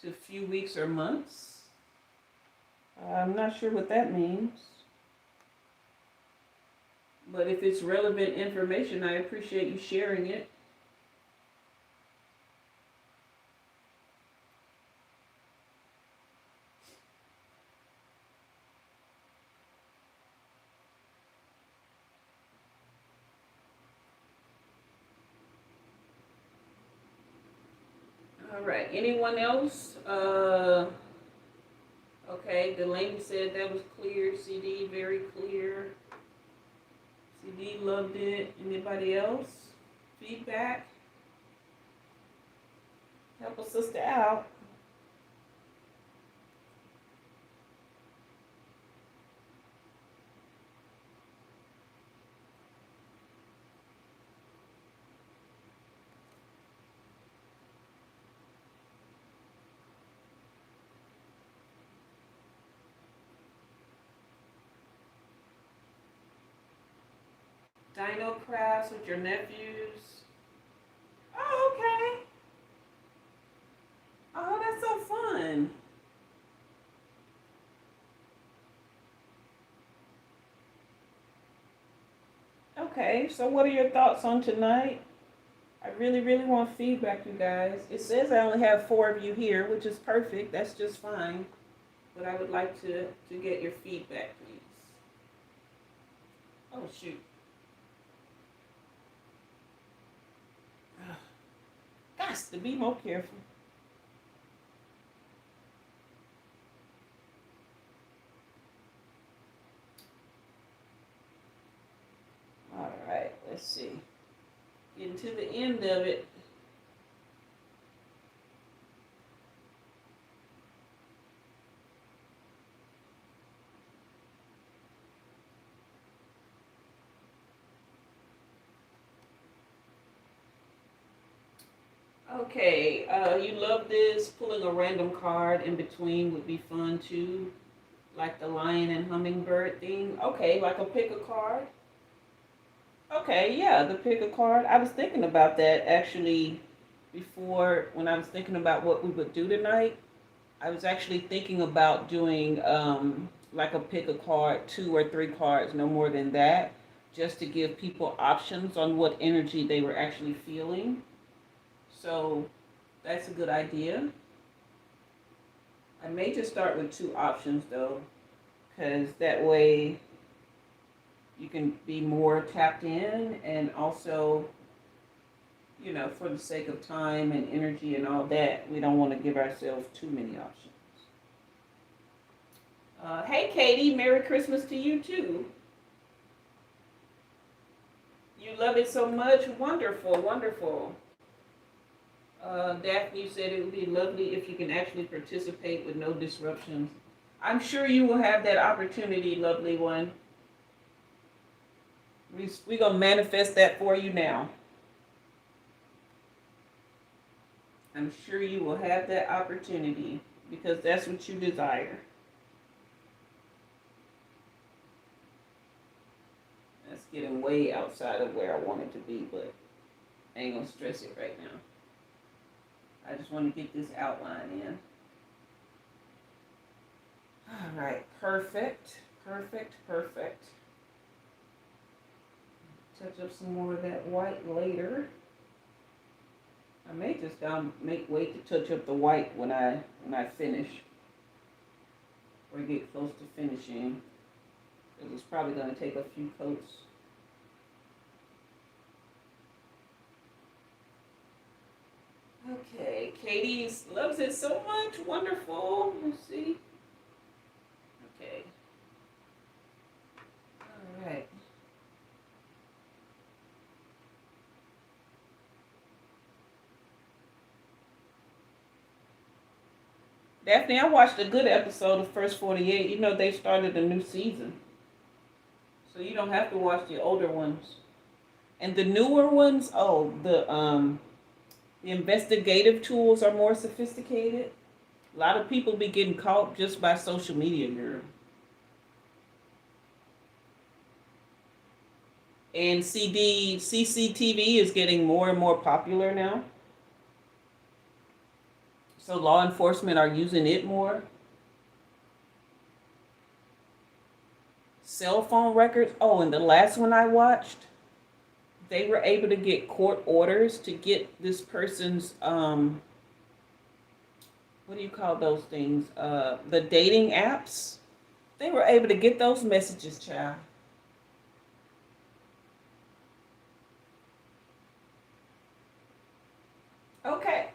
to a few weeks or months. I'm not sure what that means. But if it's relevant information, I appreciate you sharing it. All right, anyone else? Okay, Delaney said that was clear. CD, very clear. CD loved it. Anybody else? Feedback? Help a sister out. Dino crafts with your nephews. Oh, okay. fun. Okay, so what are your thoughts on tonight? I really, really want feedback, you guys. It says I only have 4 of you here, which is perfect. That's just fine. But I would like to get your feedback, please. Oh, shoot. Got to be more careful. All right, let's see. Getting to the end of it. Okay, you love this. Pulling a random card in between would be fun too. Like the lion and hummingbird thing. Okay, like a pick a card. Okay, yeah, the pick a card. I was thinking about that actually before when I was thinking about what we would do tonight. I was actually thinking about doing like a pick a card, 2 or 3 cards, no more than that, just to give people options on what energy they were actually feeling. So that's a good idea. I may just start with 2 options though, because that way you can be more tapped in and also, for the sake of time and energy and all that, we don't want to give ourselves too many options. Hey, Katie, Merry Christmas to you too. You love it so much. Wonderful, wonderful. Daphne said it would be lovely if you can actually participate with no disruptions. I'm sure you will have that opportunity, lovely one. We're going to manifest that for you now. I'm sure you will have that opportunity because that's what you desire. That's getting way outside of where I want it to be, but I ain't going to stress it right now. I just want to get this outline in. All right, perfect, perfect, perfect. Touch up some more of that white later. I may just wait to touch up the white when I finish, or get close to finishing, because it's probably going to take a few coats. Okay, Katie loves it so much. Wonderful. Let's see. Okay. All right. Daphne, I watched a good episode of First 48. You know they started a new season. So you don't have to watch the older ones. And the newer ones, the investigative tools are more sophisticated. A lot of people be getting caught just by social media, girl. And CCTV is getting more and more popular now. So law enforcement are using it more. Cell phone records. Oh, and the last one I watched, they were able to get court orders to get this person's what do you call those things? The dating apps. They were able to get those messages, child. Okay.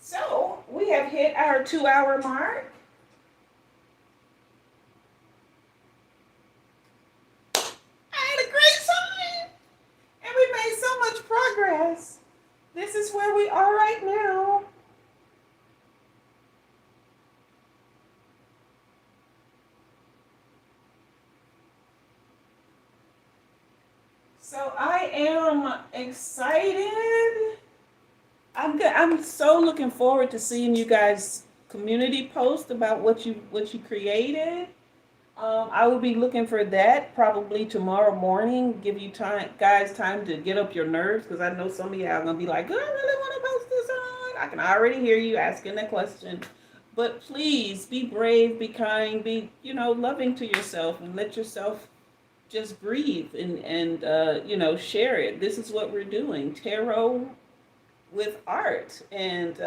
So we have hit our 2-hour mark. I had a great time. And we made so much progress. This is where we are right now. So I am excited. I'm so looking forward to seeing you guys community post about what you created. I will be looking for that probably tomorrow morning. Give you time, guys, time to get up your nerves because I know some of y'all are gonna be like, "Girl, I really want to post this on. I can already hear you asking the question. But please be brave, be kind, be, loving to yourself and let yourself just breathe and share it. This is what we're doing. Tarot with art. And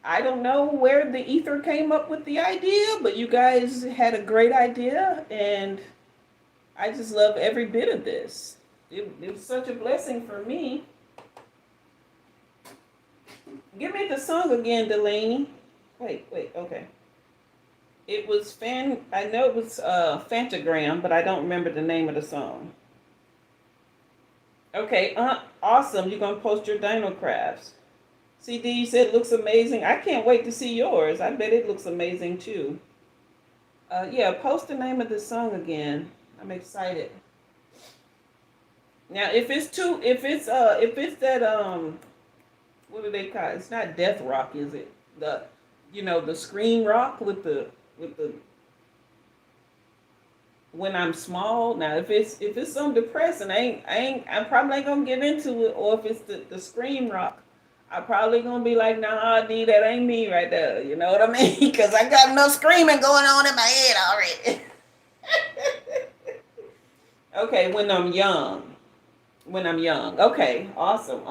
I don't know where the ether came up with the idea, but you guys had a great idea, and I just love every bit of this. It was such a blessing for me. Give me the song again, Delaney. Wait, okay. It was I know it was Fantagram, but I don't remember the name of the song. Okay, awesome. You're gonna post your dino crafts. CD, you said it looks amazing. I can't wait to see yours. I bet it looks amazing too. Yeah, post the name of the song again. I'm excited. Now, if it's that what do they call it? It's not death rock, is it? The scream rock with the when I'm small. Now, if it's something depressing, I probably ain't gonna get into it. Or if it's the scream rock, I probably gonna be like, nah, D, that ain't me right there. You know what I mean? Because I got enough screaming going on in my head already. Okay, when I'm young. When I'm young. Okay, awesome.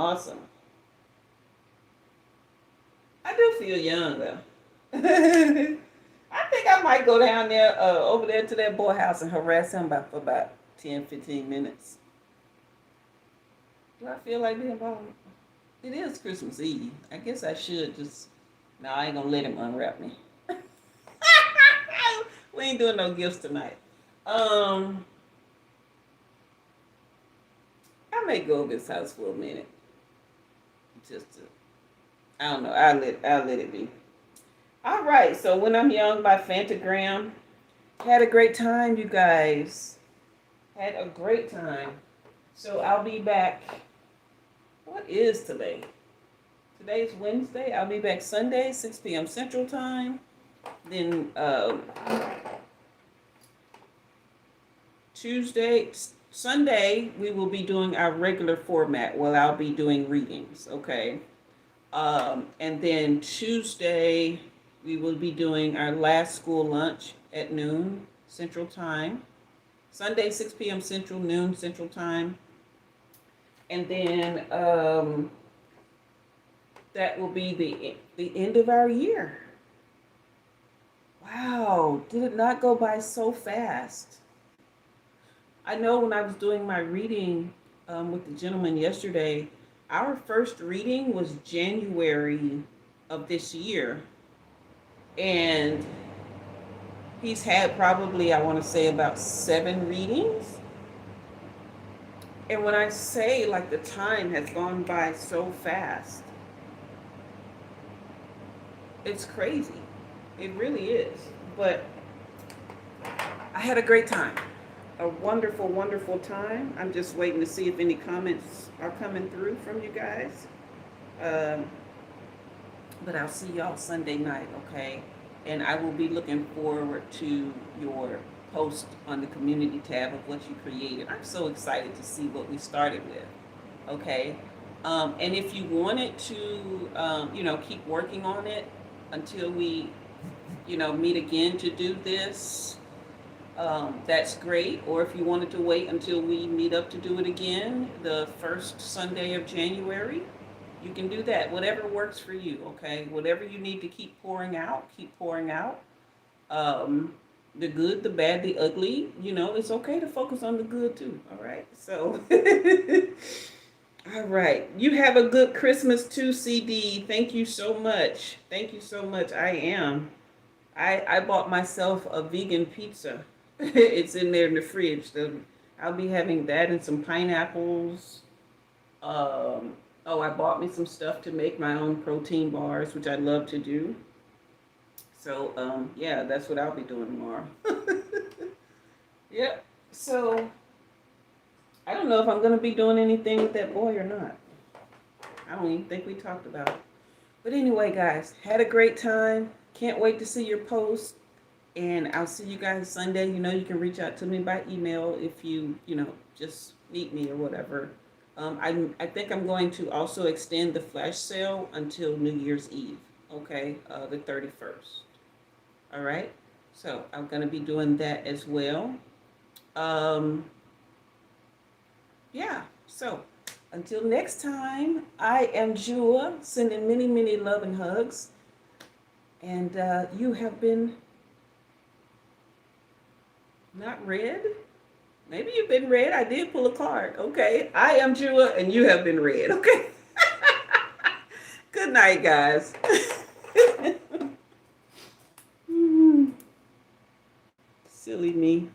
I do feel young though. I think I might go down there, over there to that boy house and harass him for about 10, 15 minutes. Do I feel like being bothered? It is Christmas Eve. I guess I should just. No, I ain't gonna let him unwrap me. We ain't doing no gifts tonight. I may go over his house for a minute. Just to, I don't know. I'll let it be. All right. So when I'm young by Fantagram. Had a great time, you guys. Had a great time. So I'll be back. What is today? Today's Wednesday. I'll be back Sunday, 6 p.m. Central Time. Then Sunday, we will be doing our regular format. Well, I'll be doing readings, okay? And then Tuesday, we will be doing our last school lunch at noon Central Time. Sunday, 6 p.m. Central, noon Central Time. And then that will be the end of our year. Wow, did it not go by so fast? I know when I was doing my reading with the gentleman yesterday, our first reading was January of this year. And he's had probably, I want to say, about 7 readings. And when I say, like, the time has gone by so fast, it's crazy. It really is. But I had a great time. A wonderful, wonderful time. I'm just waiting to see if any comments are coming through from you guys. But I'll see y'all Sunday night, okay? And I will be looking forward to your post on the community tab of what you created. I'm so excited to see what we started with, okay? And if you wanted to, keep working on it until we, meet again to do this, that's great. Or if you wanted to wait until we meet up to do it again, the first Sunday of January, you can do that. Whatever works for you, okay? Whatever you need to keep pouring out, keep pouring out. The good, the bad, the ugly, it's okay to focus on the good too, all right? So, all right. You have a good Christmas too, CD. Thank you so much. Thank you so much. I bought myself a vegan pizza. It's in there in the fridge. So I'll be having that and some pineapples. I bought me some stuff to make my own protein bars, which I love to do. So, that's what I'll be doing tomorrow. Yep. So, I don't know if I'm going to be doing anything with that boy or not. I don't even think we talked about it. But anyway, guys, had a great time. Can't wait to see your post. And I'll see you guys Sunday. You can reach out to me by email if you, just meet me or whatever. I think I'm going to also extend the flash sale until New Year's Eve. Okay, the 31st. All right. So I'm going to be doing that as well. Um, yeah. So until next time, I am Jua, sending many, many love and hugs. And you have been not read. Maybe you've been read. I did pull a card. Okay. I am Jua, and you have been read. Okay. Good night, guys. Silly me.